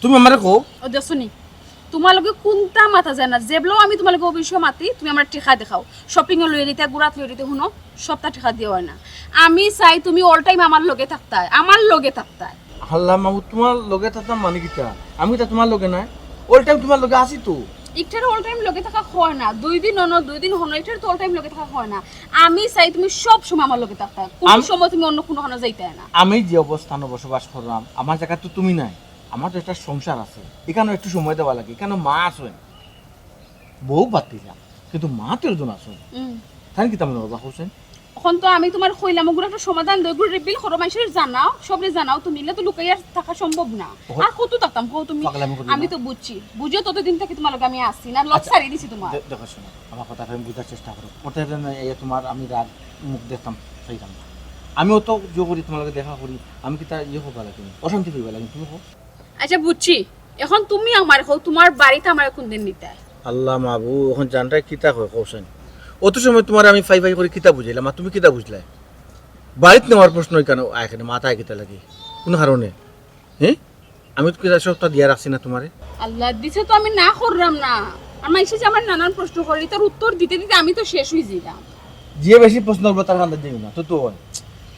তুমি আমারে কো ও দেখছনি তোমার লগে কোনটা মাথা যায় না যেবলো আমি তোমার লগে অবশ্যই মাতি তুমি আমার টিকা দেখাও শপিং এ লইয়ে দিতে গুড়াত লইয়ে দিতে শুনো সবটা টিকা দিয়ে হয় না আমি চাই তুমি অল টাইম আমার লগে থাকতায় আমার লগে থাকতায় আল্লাহ মাবুদ তোমার লগে থাকতাম মানে কিতা আমি তো তোমার লগে নাই অল টাইম তোমার লগে আছি তো একটার অল টাইম লগে থাকা হয় না 2 দিন অন্য 2 দিন হনো এটার তো অল টাইম লগে থাকা হয় না আমি চাই তুমি সব সময় আমার লগে থাকতায় কোন সময় তুমি অন্য কোনো হানা যাইতে না আমি যে অবস্থানে বসবাস করলাম আমার জায়গা তো তুমি নাই আমার তো একটা সংসার আছে এখানে একটু সময় দেওয়া লাগে এখানে মা আসেন বউ পাতিলাম কিন্তু মা তো একজন আসেন তাই কি তেমন বাবা হোসেন এখন তো আমি তোমার কইলাম ওগুলো একটা সমাধান দই গুলো রিপিল করো মানুষের জানাও সবরে জানাও তুমি মিলে তো লুকাইয়া থাকা সম্ভব না আর কত থাকতাম কও তুমি পাগলামি করি আমি না। তো বুঝছি বুঝিও ততদিন থেকে তোমার লগে আমি আসছি না লজ ছাড়িয়ে দিছি তোমার দেখো শোনো আমার কথা আমি বুঝার চেষ্টা করো ওটা তোমার আমি রাগ মুখ দেখতাম সেইখান আমিও তো জো করি তোমার লগে দেখা করি আমি কি তার ইয়ে করবা লাগে অশান্তি করবা লাগে তুমি কো আচ্ছা বুঝছি এখন তুমি আমার কও তোমার বাড়িতে আমার কোন দিন নিতে আল্লাহ মাবু এখন জানটাই কিতা হয় হোসেন অত সময় তোমার আমি ফাই ফাই করে কিতা বুঝাইলাম আর তুমি কিতা বুঝলাই বাড়িতে নেওয়ার প্রশ্ন কেন এখানে মাথায় কিতা লাগে কোন কারণে হ্যাঁ আমি তো কিতা সবটা দিয়া রাখছি না তোমারে আল্লাহ দিছে তো আমি না করলাম না আর মাইসে যে আমার নানান প্রশ্ন করে তার উত্তর দিতে দিতে আমি তো শেষ হয়ে যাইলাম যে বেশি প্রশ্ন করবো তার কান্দা দিও না তো তো হয়।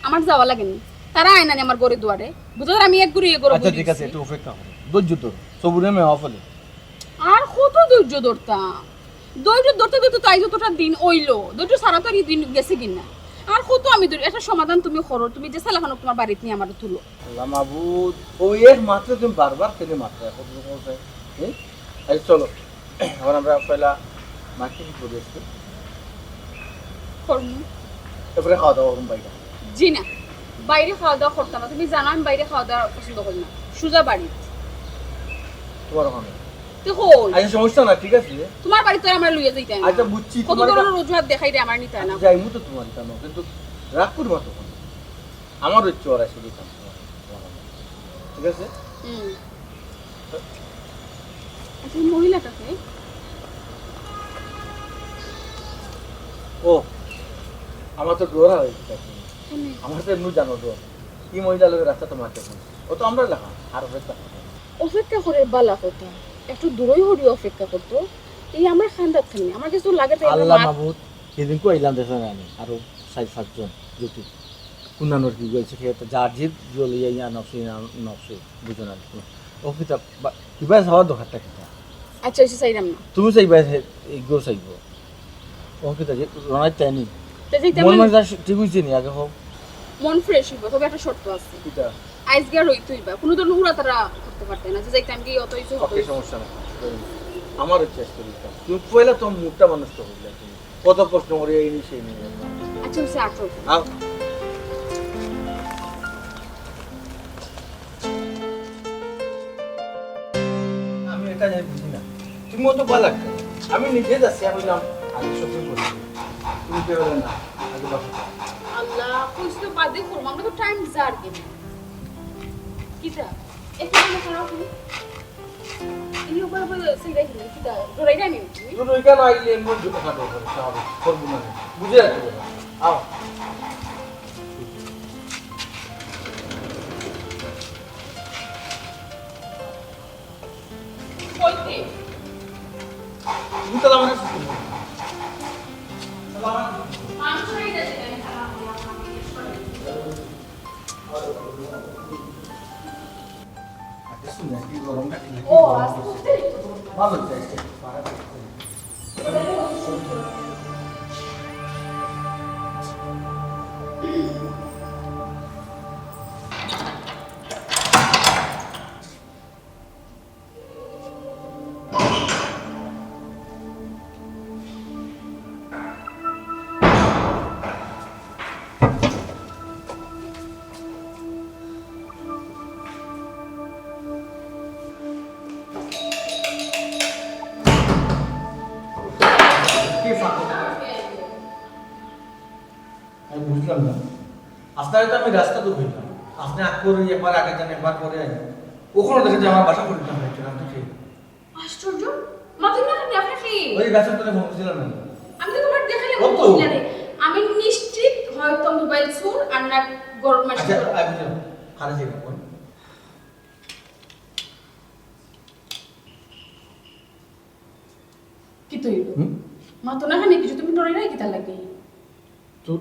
আমার যাওয়া লাগেনি তারা আয় না আমার ঘরে দুয়ারে বুঝো আমি এক ঘুরে ইয়ে আচ্ছা ঠিক আছে একটু অপেক্ষা করো ধৈর্য ধরো সবুরে মেয়ে ফলে আর কত ধৈর্য ধরতাম ধৈর্য ধরতে ধরতে তাই যতটা দিন ওইলো ধৈর্য সারা তো আর এই দিন গেছে কিনা আর কত আমি একটা সমাধান তুমি করো তুমি যে সালাখানো তোমার বাড়িতে নিয়ে আমার তুলো আল্লাহ মাবুদ ওই এর মাত্র তুমি বারবার কেন মাত্র কত বলছে হ্যাঁ আচ্ছা চলো এখন আমরা পয়লা মার্কেটিং করে আসছি করবো তারপরে খাওয়া দাওয়া করুন বাইরে জি না বাইরে খাওয়া দাওয়া করতাম না তুমি জানো আমি বাইরে খাওয়া দাওয়া পছন্দ করি না সুজা বাড়ি তোমার ওখানে তো হই আচ্ছা সমস্যা না ঠিক আছে তোমার বাড়িতে আমরা লইয়া যাইতে না আচ্ছা বুঝছি কত তোমার ধরনের অজুহাত দেখাই রে আমার নিতে না যাইমু তো তোমার কেন কিন্তু রাগ করবো তখন আমার ইচ্ছে ওরা এসে দিতাম ঠিক আছে হুম। আচ্ছা এই মহিলাটাকে ও আমার তো ডোরা হয়ে গেছে এখন। আমার তো এমনি জানো ডোর কি মহিলা লোকের রাস্তা তোমার কেমন ও তো আমরা লেখা আর অপেক্ষা অপেক্ষা করে বালা কথা একটু দূরই হরি অপেক্ষা করতো এই আমরা খান্দাত খানি আমার কিছু লাগে তাই আল্লাহ মাহবুদ সেদিন কো আইলাম দেখো না আমি আরো 4-5 জন যদি কুনানোর কি গেছে খেতে যার জিত জলে ইয়া নকশে বুঝো না ও কিতা কিবা হওয়ার দরকারটা কিতা আচ্ছা এসে চাইলাম না তুমি চাইবা এই গো চাইব ও কিতা যে রনাই তাইনি তা যেতে মন মানে ঠিক হইছে নি আগে হোক মন ফ্রেশ হইব তবে একটা শর্ত আছে কিতা আইস গিয়া রইতইবা কোনো ধরনের উড়াতারা করতে পারতে না যে যাইতে আমি কি অত কিছু ওকে সমস্যা নাই আমার চেষ্টা করিতাম তুমি পয়লা তো মুখটা মানুষ তো হইলা তুমি কত প্রশ্ন করে এই নিয়ে সেই নিয়ে আচ্ছা হচ্ছে 18 আও আমি এটা জানি বুঝি না তুমি তো ভালো লাগছে আমি নিজে যাচ্ছি আমি নাম আগে শপিং করি তুমি কেউ না আগে বাসা আল্লাহ কইছ তো বাদে করব আমরা তো টাইম জার কে কিটা একটু মনে করো তুমি এই উপর উপর সিলাই কিটা ডরাই না আমি তুই ওইখানে আইলে মন দুটো কাটো করে হবে করবো না বুঝে রাখবে আও কইতে ও আজকে বুঝতে আমি বুঝলাম না আপনার তো আমি রাস্তা তো বুঝলাম আপনি আগ করে একবার আগে যান একবার পরে আনি ওখানে দেখে যে আমার বাসা পরিতাম হয়েছিল আমি ঠিক আশ্চর্য মাথা না আপনি আপনি কি ওই গাছের তলে ফোন ছিল না আমি তো তোমার দেখালে কত? বললা রে আমি নিশ্চিত হয়তো মোবাইল ফোন আর না গরম মাস আচ্ছা আমি বুঝলাম খারাপ ছিল কোন কি তো হইলো মা তো না খানে কিছু তুমি ডরাই নাই কি তার লাগে তো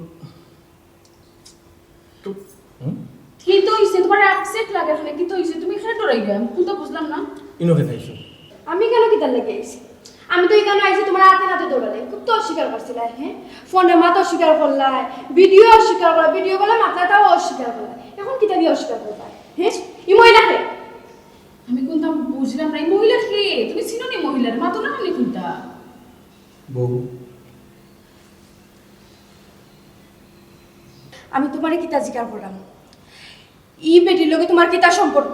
তো কি তো হইছে তোমার আপসেট লাগে এখানে কি তো হইছে তুমি এখানে ডরাই গেল আমি তো বুঝলাম না ইনোকে খাইছো আমি কেন কি তার লেগে আইছি আমি তো এখানে আইছি তোমার হাতে হাতে দৌড়ালে খুব তো অস্বীকার করছিল হ্যাঁ ফোনে মা তো অস্বীকার করলাই ভিডিও অস্বীকার করলা ভিডিও বলে মাতলাটাও অস্বীকার করলা এখন কি তাবি অস্বীকার করবা হ্যাঁ ই মহিলাকে আমি কোনটা বুঝলাম না এই মহিলা কে তুমি চিনো নি মহিলার মা তো না খানে কোনটা বউ আমি তোমারে কিতা জিকার করলাম ই বেটির লগে তোমার কিতা সম্পর্ক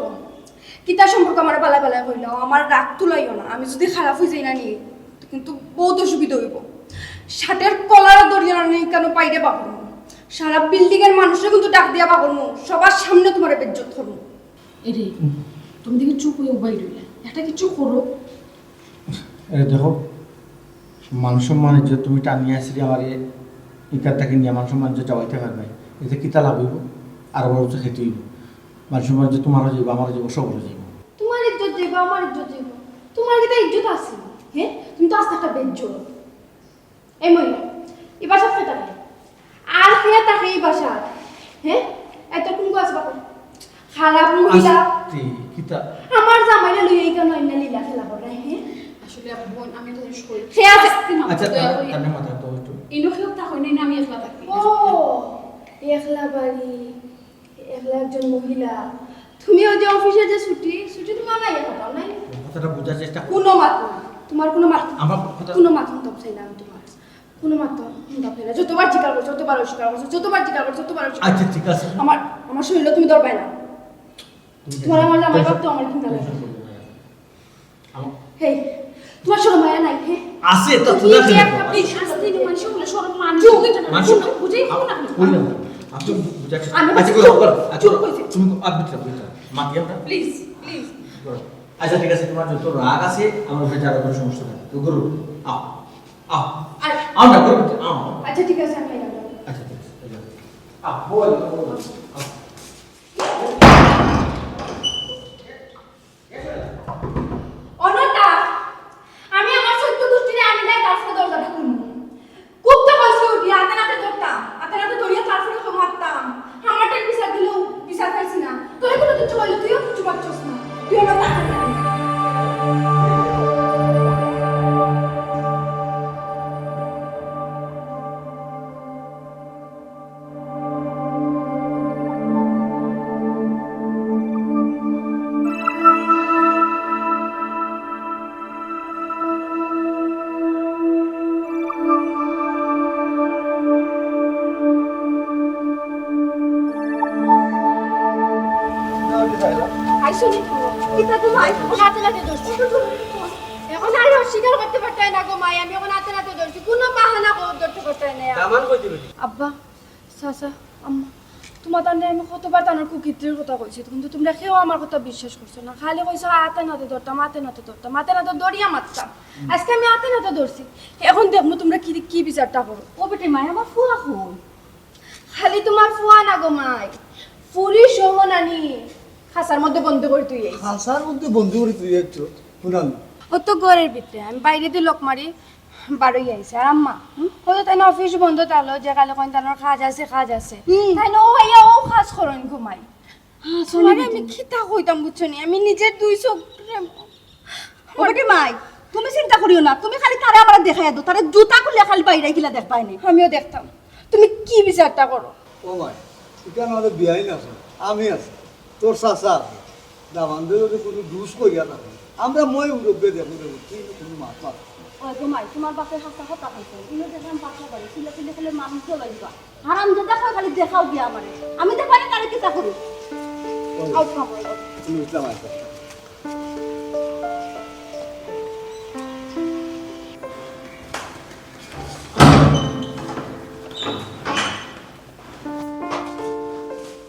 আমার বালা বালা হইল আমার রাগ তুলাইও না আমি যদি খারাপ হয়ে যাই না নি কিন্তু বহুত অসুবিধা হইব শার্টের কলার দরিয়া নেই কেন পাইরে পাবো সারা বিল্ডিং এর মানুষরা কিন্তু ডাক দিয়া পাবো সবার সামনে তোমার বেজ্জত করবো এরে তুমি দেখে চুপ হয়ে উবাই রইলে একটা কিছু করো আরে দেখো মান সম্মান যে তুমি টানিয়ে আসলে আমার ইকার তাকে নিয়ে মান সম্মান যে চাওয়াইতে পারবে এতে কিতা লাভ হইব আর বড় তো খেতে হইব মান সম্মান যে তোমারও যাইব আমারও যাইব সবরও যাইব তোমার ইজ্জত যাইব আমার ইজ্জত যাইব তোমার কি তা ইজ্জত আছে হ্যাঁ তুমি তো আস্তে একটা বেজ্জত এই মহিলা এই বাসা খেয়ে থাকে আর খেয়ে থাকে এই বাসা হ্যাঁ এত কোন আছে বাবা খারাপ মহিলা আস্তে কিতা আমার জামাইলে লইয়া কেন ইন্না লীলা খেলা করে হ্যাঁ আসলে বোন আমি তো জিনিস করি খেয়ে আছে আচ্ছা তার মাথা তো একটু ইনো খেয়ে থাকো না আমি একলা থাকি ও একলা বাড়ি একলা একজন মহিলা তুমি ওই যে অফিসে যে ছুটি তুমি নাই কথাও নাই কথাটা বোঝার চেষ্টা করো। কোনো মাত না তোমার কোনো মাত আমার কথা কোনো মাত হতে চাই না আমি তোমার কোনো মাত হতে না যতবার জিকার করছো যতবার অস্বীকার করছো যতবার জিকার করছো ততবার অস্বীকার আচ্ছা ঠিক আছে আমার শরীর তুমি দরবাই না তোমার আমার জামাই বাপ তো আমার চিন্তা লাগে হেই তোমার শরম মায়া নাই হ্যাঁ আছে তো তুমি তুই যে একটা এই শাস্তি নিয়ে মানুষ হলো সরম মানুষ মানুষ বুঝেই না কই না আপনি বুঝাচ্ছ আমি আচ্ছা চুপ করো আচ্ছা চুপ কইছি। তুমি আবিত্রা বুঝা মাতি আমরা প্লিজ প্লিজ আচ্ছা ঠিক আছে তোমার যত রাগ আছে আমার উপরে যারা কোনো সমস্যা নাই তো করো আও আও আমরা করব আও আচ্ছা ঠিক আছে আমি এলাম আচ্ছা ঠিক আছে আও বল অনটা আমি আমার সত্য দৃষ্টিতে আমি নাই তারপরে দরজাটা খুলবো কুত্তা কইছে উঠি হাতে নাতে ধরতাম হাতে নাতে ধরিয়া তারপরে তো মারতাম আমারটা বিচার দিলেও বিচার পাইছি না তোরে কোনো কিছু বলি তুইও কিছু পাচ্ছস না তুই আমার টাকা দিবি আইসো নি কিতা তুমি হাতে নাতে ধরছি এখন আর অস্বীকার করতে পারতাই না গো মাই আমি এখন হাতে নাতে ধরছি কোনো বাহানা ধরতে পারতাই না দামান কই দিবে আব্বা চাচা আম্মা তোমার তান্ডে আমি কতবার তানোর কুকিত্রির কথা কইছি কিন্তু তোমরা কেউ আমার কথা বিশ্বাস করছো না খালি কইছো হাতে নাতে ধরতাম হাতে নাতে দড়িয়া মারতাম আজকে আমি হাতে নাতে ধরছি এখন দেখবো তোমরা কি কি বিচারটা করো ও বেটি মাই আমার ফুয়া কই খালি তোমার ফুয়া না গো মাই ফুরি সহ নানি খাসার মধ্যে বন্ধ করে তুই এই খাসার মধ্যে বন্ধু করে তুই যাচ্ছ শুনান ও তো ঘরের ভিতরে আমি বাইরে দিয়ে লোক মারি বারোই আইছে আর আম্মা হয়তো তাই না অফিস বন্ধ তাহলে যে কালে কইন তার কাজ আছে তাই না ও ভাইয়া ও কাজ করেন ঘুমাই তোমারে আমি খিতা কইতাম বুঝছো নি আমি নিজের দুই চোখ ও বেটি মাই তুমি চিন্তা করিও না তুমি খালি তারে আমার দেখাই দাও তারে জুতা খুলে খালি বাইরে গিলা দেখ পাই নাই আমিও দেখতাম তুমি কি বিচারটা করো ও মাই এখানে আমাদের বিয়াইন আছে আমি আছি তোর চাচা আছে দামানদের যদি কোনো দুষ করিয়া থাকে আমরা মই উড়বে দেখো দেখো তুই কোনো মাছ মাছ ও ঘুমাই তোমার বাপের হাসা কথা কইছো তুমি দেখলাম পাশা বাড়ি ছিল ছিল খালি মানুষ চলে দিবা হারাম দাদা খালি দেখাও গিয়া আমারে আমি দেখাই না তারে কিতা করি আউট খাবো তুমি ইসলাম আছে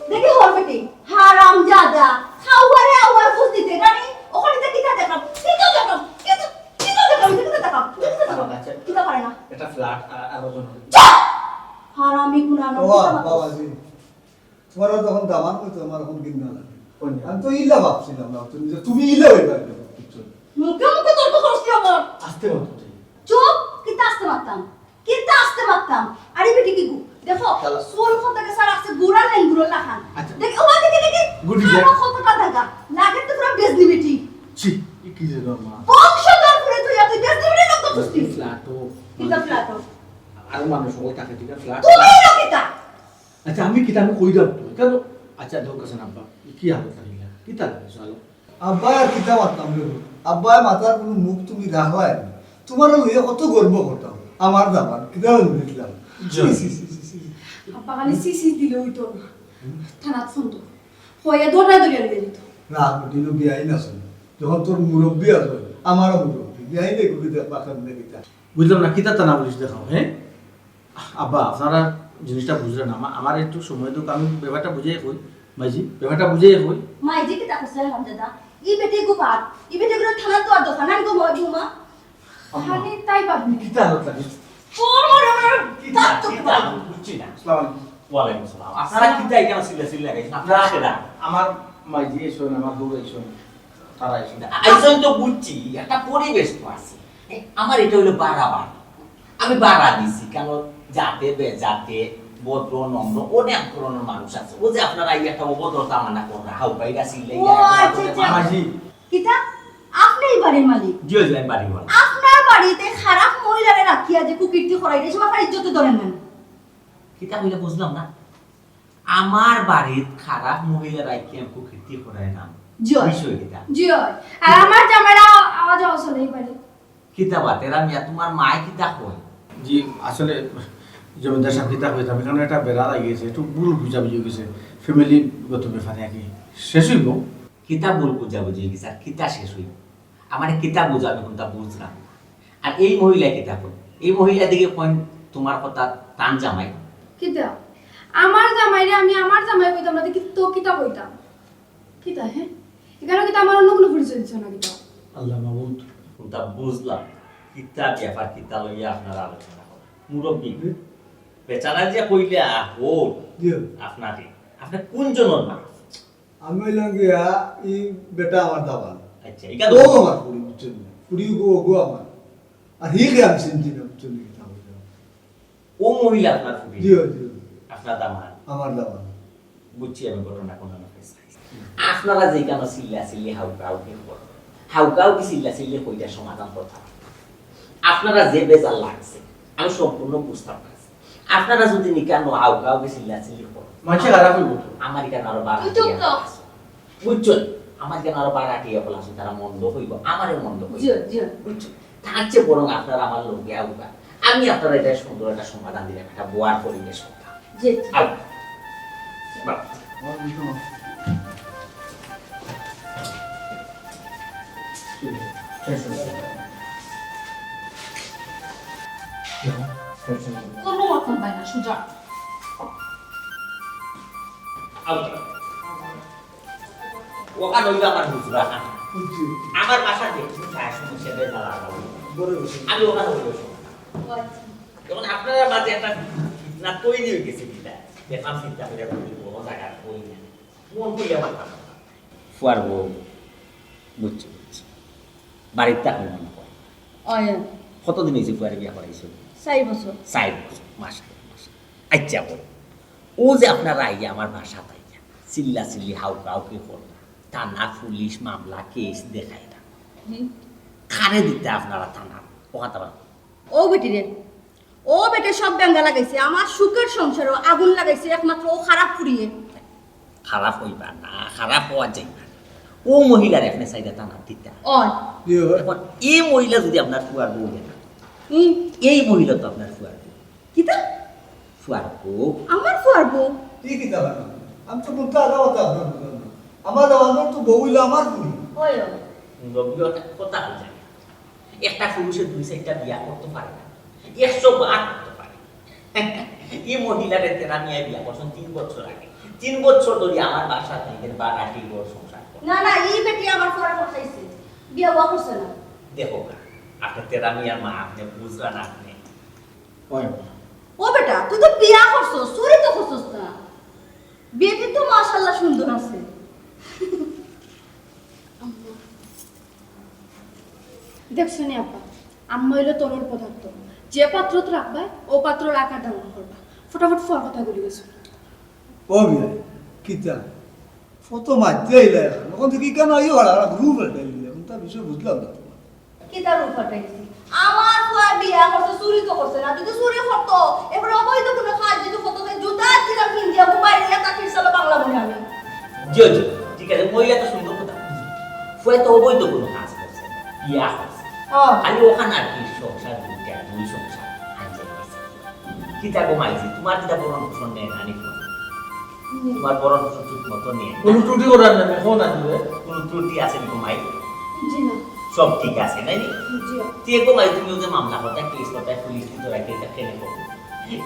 দেখি হর বেটি হারাম জাদা খাওয়ারে আওয়ার বুঝ দিতে রানি ওখানে থেকে কিতা দেখলাম কিতা দেখলাম কিতা পারে না এটা ফ্ল্যাট আলোচনা হারামি গুনানো ও বাবাজি তোমার তখন দামান কইতো আমার এখন কিন না লাগে আমি তো ইলা ভাবছিলাম না তুমি ইলা হইবা কিছু মুখে মুখে তর্ক করছ কি আমার আসতে হতো চুপ কিতা আসতে মারতাম আরে বেটি কি গু দেখো সোল খতকে সারা আছে গুড়া লাইন গুড়া লাখান দেখো ও দেখি গুড়ি আমার খতটা দেখা লাগে তো পুরো বেজনি বেটি ছি কি রে মা বংশধর পুরো তুই এত বেজনি বেটি লোক তো বুঝতি ফ্ল্যাটও কিতা ফ্ল্যাটো আর মানুষ ওই থাকে ঠিক আছে ফ্ল্যাট তুমি লোকিতা আচ্ছা আমি কিতা আমি কই দাও কেন আচ্ছা দেও কাছে আব্বা কি হালত লাগিলা কিতা লাগে চলো আব্বা আর কিতা মারতাম রে আব্বা মাথার কোনো মুখ তুমি রাখবাই তোমার লইয়া কত গর্ব করতাম আমার দামান কিতা বলছিলাম আব্বা খালি সিসি দিলে হইতো না থানাত ফোন তো হইয়া দৌড়া দৌড়িয়া লইয়া যেত না দিল বিয়াইন আছে যখন তোর মুরব্বী আছে আমারও মুরব্বী বিয়াইন দেখো কিতা পাখান দেখিতা বুঝলাম না কিতা টানা বলিস দেখাও হ্যাঁ আব্বা আপনারা জিনিসটা বুঝলেন আমার একটু সময় তো আমি ব্যাপারটা বুঝিয়ে কই ভাইজি ব্যাপারটা বুঝিয়ে কই মাই যে কিতা কইছে হারাম দাদা ই বেটি গু পাত ই বেটি গুলো থানা তো আর দোকান আনি গো মজুমা খালি তাই পাবি কিতা হালত লাগিস তোর মরে তার তো বুঝছি না আসসালামু আলাইকুম ওয়ালাইকুম আসসালাম আপনারা কিতা এখানে সিল্লা গাইছেন আপনারা কেডা আমার মাইজি এসো আমার দূর এসো তারা এসো আইজন তো বুঝছি একটা পরিবেশ তো আছে আমার এটা হলো বাড়াবার আমি বাড়া দিছি কেন যাতে বেজাতে ভদ্র নম্র অনেক ধরনের মানুষ আছে ও যে আপনারা এই একটা অভদ্রতা মানা করা হাউকাইরা সিল্লাই ও আচ্ছা আচ্ছা মাইজি কিতা আপনি এই বাড়ির মালিক জিও যাই বাড়ি বল আপনার বাড়িতে খারাপ মহিলারে রাখিয়া যে কুকীর্তি করাই রে সবার ইজ্জত ধরেন না কিতা হইলে বুঝলাম না আমার বাড়িত খারাপ মহিলা রাখিয়া কুকীর্তি করায় না জয়। বিষয় কিতা জিও আর আমার জামাইরা আওয়াজ আসলে এই বাড়ি কিতা বাতেরা মিয়া তোমার মায় কিতা কয় জি আসলে জমিদার সাহেব কিতা হইতাম এখানে একটা বেড়া লাগিয়েছে একটু ভুল বুঝাবুঝি হয়ে গেছে ফ্যামিলিগত ব্যাপারে আর কি শেষ হইব কিতা ভুল বুঝাবুঝি গেছে আর কিতা শেষ হইব আমার কিতা বুঝাবে কোনটা বুঝলাম না। আর এই মহিলা কিতা কয় এই মহিলা দিকে কয় তোমার কথা টান জামাই কিতা আমার জামাইরে আমি আমার জামাই কইতাম না দেখি তো কিতা কইতাম কিতা হ্যাঁ এখানে কিতা আমার অন্য কোনো পরিচয় দিচ্ছ না কিতা আল্লাহ মাহমুদ কোনটা বুঝলাম কিতা ব্যাপার কিতা লইয়া আপনারা আলোচনা করেন মুরব্বী বেচারা যে কইলে ও দিও আপনাকে আপনি কোন জনের না আমি হইলাম গিয়া ই বেটা আমার দাবান আচ্ছা এটা ও আমার পুরি বুঝছেন পুরি গো আমার আর হি গে আমি চিন্তি না বুঝছেন কিতা হইলো ও মহিলা আপনার ফুবি দিও দিও আপনার দামান আমার দাবান বুঝছি আমি ঘটনা কোন আপনারা যে কেন চিল্লা চিল্লি হাউকাউ কি করেন হাউকাউ কি চিল্লা চিল্লি কইটা সমাধান কথা আপনারা যে বেজাল লাগছে আমি সম্পূর্ণ বুঝতে পারছি আপনারা যদি নিকানো হাউকাউ কি চিল্লা চিল্লি করেন মাঝে খারাপ হইব তো আমার কেন আরো বাড়াটি তুই তো বুঝছেন আমার কেন আরো বাড়াটি বলা আছে তারা মন্দ হইব আমারও মন্দ হইব জিও জিও বুঝছেন তার চেয়ে বরং আপনারা আমার লোকে হাউকা আমি আপনারা এটা সুন্দর একটা সমাধান দিলাম একটা বোয়ার পরিবেশ কথা জি আউ বাহ কোনো মতন পাই না সুজা ওখানে হইলো আমার হুজুরা খানা বুঝছি আমার বাসা দেখছি সমস্যা বেজা লাগাবো বড় বসে আমি ওখানে হইলো যখন আপনারা মাঝে একটা না তৈরি হয়ে গেছে কিনা দেখলাম চিন্তা করে বড় জায়গা কই না মন কইলে পারতাম ফুয়ার বউ বুঝছি বুঝছি বাড়িতে থাকলে মনে হয় অয় কতদিন হয়েছে ফুয়ারে বিয়া করাইছিল 4 বছর 4 বছর মাশাআল্লাহ আচ্ছা বলো ও যে আপনারা আইয়া আমার বাসা পাইয়া চিল্লা চিল্লি হাউকে করলা থানা পুলিশ মামলা কেস দেখায় না কারে দিতে আপনারা থানা ওখানে ও বেটি রে ও বেটে সব বেঙ্গা লাগাইছে আমার সুখের সংসারও আগুন লাগাইছে একমাত্র ও খারাপ ফুরিয়ে খারাপ হইবা না খারাপ হওয়া যাইবা না। ও মহিলার এখানে চাইদা থানা দিতে অয় কি হয় এখন এই মহিলা যদি আপনার ফুয়ার বউ দেন এই মহিলা তো আপনার ফুয়ার বউ কিতা ফুয়ার বউ আমার ফুয়ার বউ ঠিক আছে আমি তো বলতে আগে কথা আপনার বুঝলাম না। আমার আমার তো বউ হইলো আমার বুড়ি অয় কথা হয়ে যায় একটা পুরুষের 2-4টা বিয়া করতে পারে না 100 বার করতে পারে এই মহিলার তেরা নিয়ে বিয়া করছেন 3 বছর আগে 3 বছর ধরে আমার বাসা থেকে বাড়াটি ঘর সংসার করে না না এই বেটি আমার ফুয়ার বসাইছে বিয়া হওয়া করছে না দেখো না আপনি তেরা মিয়ার মা আপনি বুঝলেন আপনি ও বেটা তুই তো বিয়া করছস চুরি তো করছস না বেটি তো মাশাআল্লাহ সুন্দর আছে দেখছো নি আপা আম্মা হইলো তরল পদার্থ যে পাত্র রাখবা ও পাত্র রাখার দাম করবা ফটাফট ফর কথা বলি গেছো ও বিয়া কিতা ফটো মারতে আইলা এখন থেকে কেন আইও আর গ্রুপ এটা এখন তার বিষয় বুঝলাম না কি তার উপাটাইছি আমার ফুয়া বিয়া করছে চুরি তো করছে না যদি চুরি করতো এবার অবৈধ কোনো কাজ যদি করতো জুতা দিলাম ইন্ডিয়া মোবাইল এটা ফিরছিল বাংলা বলে আমি জিও জি ঠিক আছে মহিলা তো সুন্দর কথা ফুয়ে তো অবৈধ কোনো কাজ করছে না, বিয়া করছে খালি ওখানে আর কি সংসার দুই সংসার আনছে কিতা ঘুমাইছি তোমার কিতা বরণ পোষণ নেয় নানি তোমার বরণ পোষণ ঠিক মতো নেই কোনো ত্রুটি করার নেই এখন আসবে কোনো ত্রুটি আছে নি ঘুমাই জি না সব ঠিক আছে নাই জি তে ঘুমাই তুমি ওদের মামলা করতে কেস করতে পুলিশ কিন্তু রাখতে এটা কেন করবে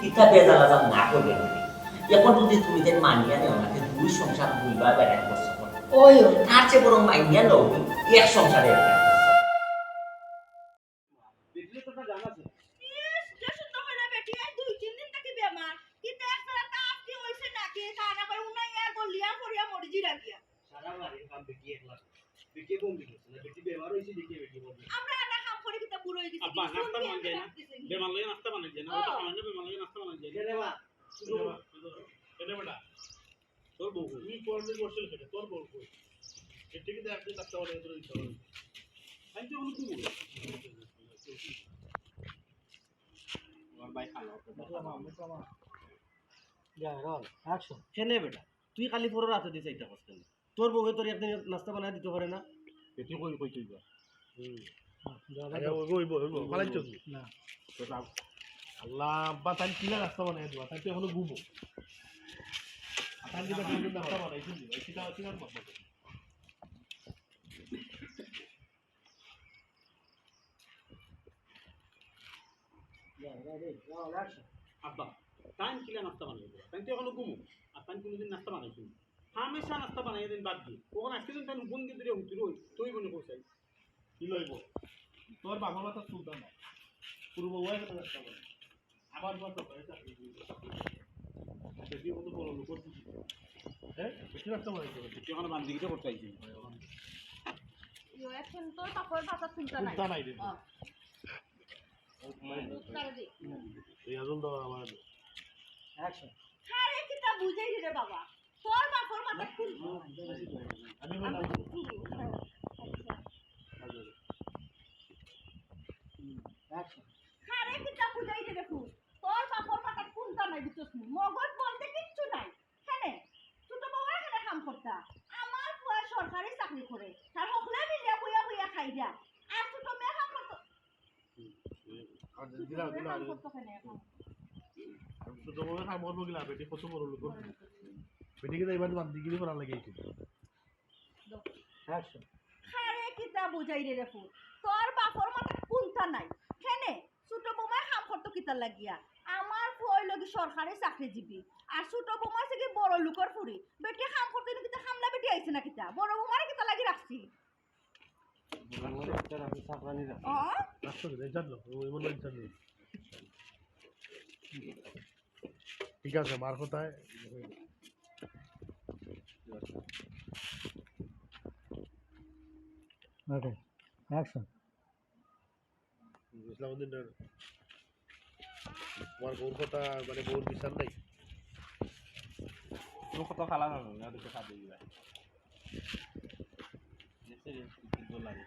ইটা বেজালা না করবে না এখন যদি তুমি যে মানিয়া নেও না দুই সংসার দুইবার বেড়াই করছো ওই তার চেয়ে বরং মাইনিয়া নাও এক সংসারে একটা কেনে বেটা তুই কালি পরে রাতে দিছে এটা করছিস তোর বউকে তোর একদিন নাস্তা বানায় দিতে পারে না এটি কই কই তুইবা না আল্লাহ আব্বা তাই কিলা রাস্তা বানাই দিবা তাই তো এখনো ঘুমো তাই কিলা কিন্তু রাস্তা বানাইছি দিবা এটা কিলা কথা আব্বা টাইম কিলা নাস্তা বানাই দিবা তাই তো এখনো ঘুমো আর তাই কোনোদিন নাস্তা বানাইছি হামেশা নাস্তা বানাই দিন বাদ দিয়ে ওখানে আজকে দিন তাই গুণ দিয়ে দিলে হুঁচি রই তুই বনে কোথায় কি লইব তোর বাবা মাতা সুলতান না পূর্ব ওয়াই কথা রাস্তা বানাই আবার কথা পয়সা বেশি কত বড় লোক করছিস হ্যাঁ বেশি রাস্তা বানাই দিবা তুই ওখানে বান্দিগিটা করতে আইছি এখন তোর পাপড় পাতা চিন্তা নাই চিন্তা নাই রে এই আজল দাও আমার আরে কিটা বুঝাই রে বাবা তোর পাপড় পাতা খুল আমি বললাম আরে কিটা বুঝাই রে খুল তোর পাপড় পাতা কোনটা নাই বিচস মগজ বলতে কিচ্ছু নাই হ্যাঁ ছোট বাবা এখানে কাম করতা আমার ফুয়া সরকারি চাকরি করে তার হকলে মিলিয়া বইয়া বইয়া খাই যা আর ছোট মেয়ে কাম করতো দিলা দিলা ছোট বড় কাম করবো গিলা বেটি কত বড় লোক বেটিকে তো এবার বান্দিগিরি করা লাগিয়েছিল আরে কিটা বুঝাই রে ফুল তোর বাপর মাথা কোনটা নাই কেনে ছোট বৌমা কাম করতো কিতা লাগিয়া আমার ফুয়াই লগি সরকারি চাকরিজীবী আর ছোট বৌমা থেকে বড় লোকের ফুরি বেটি কাম করতে কিতা খামলা বেটি আইছে না কিতা বড় বৌমারে কিতা লাগি রাখছি ঠিক আছে মার কোথায় Okay, action. ইসলামউদ্দিন তোমার বউর কথা মানে বউর বিচার নাই তুমি কত খালা না না দুটো খাবে দিবা লাগে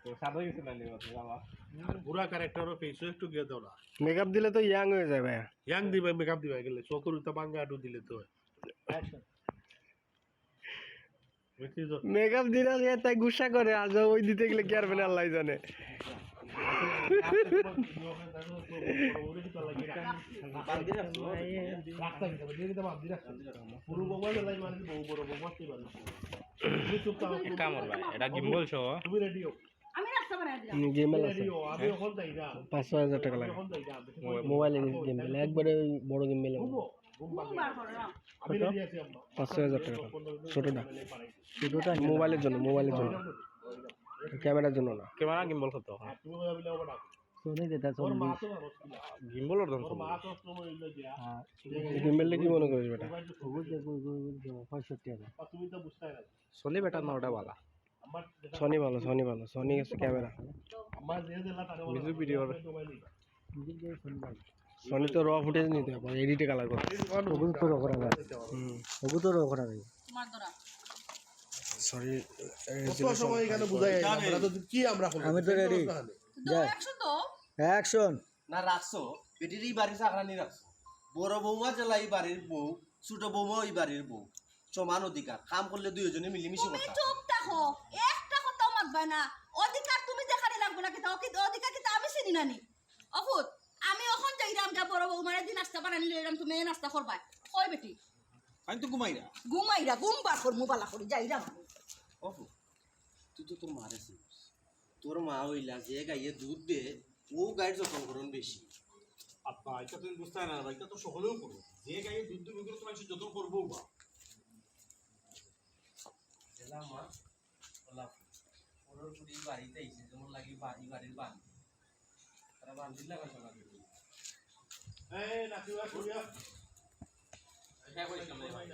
তো সাদা কিছু না নিবা তুমি আমার আর বুড়া ক্যারেক্টারও ফেসও একটু গিয়ে দাও না মেকআপ দিলে তো ইয়াং হয়ে যায় ভাইয়া ইয়াং দিবে মেকআপ দিবে গেলে চকুর তো বাঙ্গা আটু দিলে তো বুঝছিস তো? মেকআপ দিলে যে তাই গুসা করে আজ ওই দিতে গেলে কি আর বেনা আল্লাহ জানে এটা গিম্বল সহ তুমি রেডি হও আমি রাস্তা বানাই দিলাম গেমেল আছে রেডি হও আমি এখন যাই না 5,000 টাকা লাগে এখন যাই না মোবাইলে গেমেল একবারে ওই বড় গেমেল ঘুম আমি রেডি আছি আম্মা 5,000 টাকা ছোটটা ছোটটা মোবাইলের জন্য ক্যামেরার জন্য না ক্যামেরা গিম্বল কত তুমি বলে ওটা সোনি দেতা ওর মা তো ভালো ছিল গিম্বলের দাম ওর মা তো তোমার ইল্লে দিয়া গেমেলটা কি মনে করিস বেটা 65 টাকা আর তুমি তো বুঝতে না সোনি বেটা না ওটা বালা আমার সোনি ভালো সোনি আছে ক্যামেরা আমার যে দিলা তারে মিউজিক ভিডিওর সোনি তো র ফুটেজ নিতে হবে এডিটে কালার করে ওগুলো তো করা যায় ওগুলো তো করা যায় তোমার ধরা সরি কত সময় এখানে বুঝাই আমরা তো কি আমরা আমি তো ready। দাও 100 তো অ্যাকশন না রাখছো বেটির এই বাড়ির চাকরানি রাখছো বড় বৌমা জেলা এই বাড়ির বউ ছোট বৌমা ওই বাড়ির বউ সমান অধিকার কাম করলে দুইজনে মিলেমিশে তুমি কথা চুপ থাকো একটা কথাও মাতবা না অধিকার তুমি দেখানি লাগবে না কিন্তু অধিকার কিন্তু আমি চিনি নানি অফুত আমি এখন যাইরাম যা বড় বৌমারে দিন নাস্তা বানানি লইরাম তুমি এই নাস্তা করবা কই বেটি আমি তো ঘুমাই না ঘুমাইরা ঘুম বার করমু বালা করি যাইরাম আমি অফু তুই তো তোর মারে চিনিস তোর মা হইলা যে গাইয়ে দুধ দে ও গাইয়ের যত্ন করুন বেশি আব্বা এটা তুমি বুঝতে না এটা তো সকলেও করো যে গায়ে দুধ দুধ করে তোমার যত্ন করবো বা মা বলা ওর পুরি বাড়িতে এসে যেমন লাগি বাড়ির বাড়ি তারা বান্ধির লাগাইছে না এই নাতিবা করিয়া হ্যাঁ বলিস না ভাই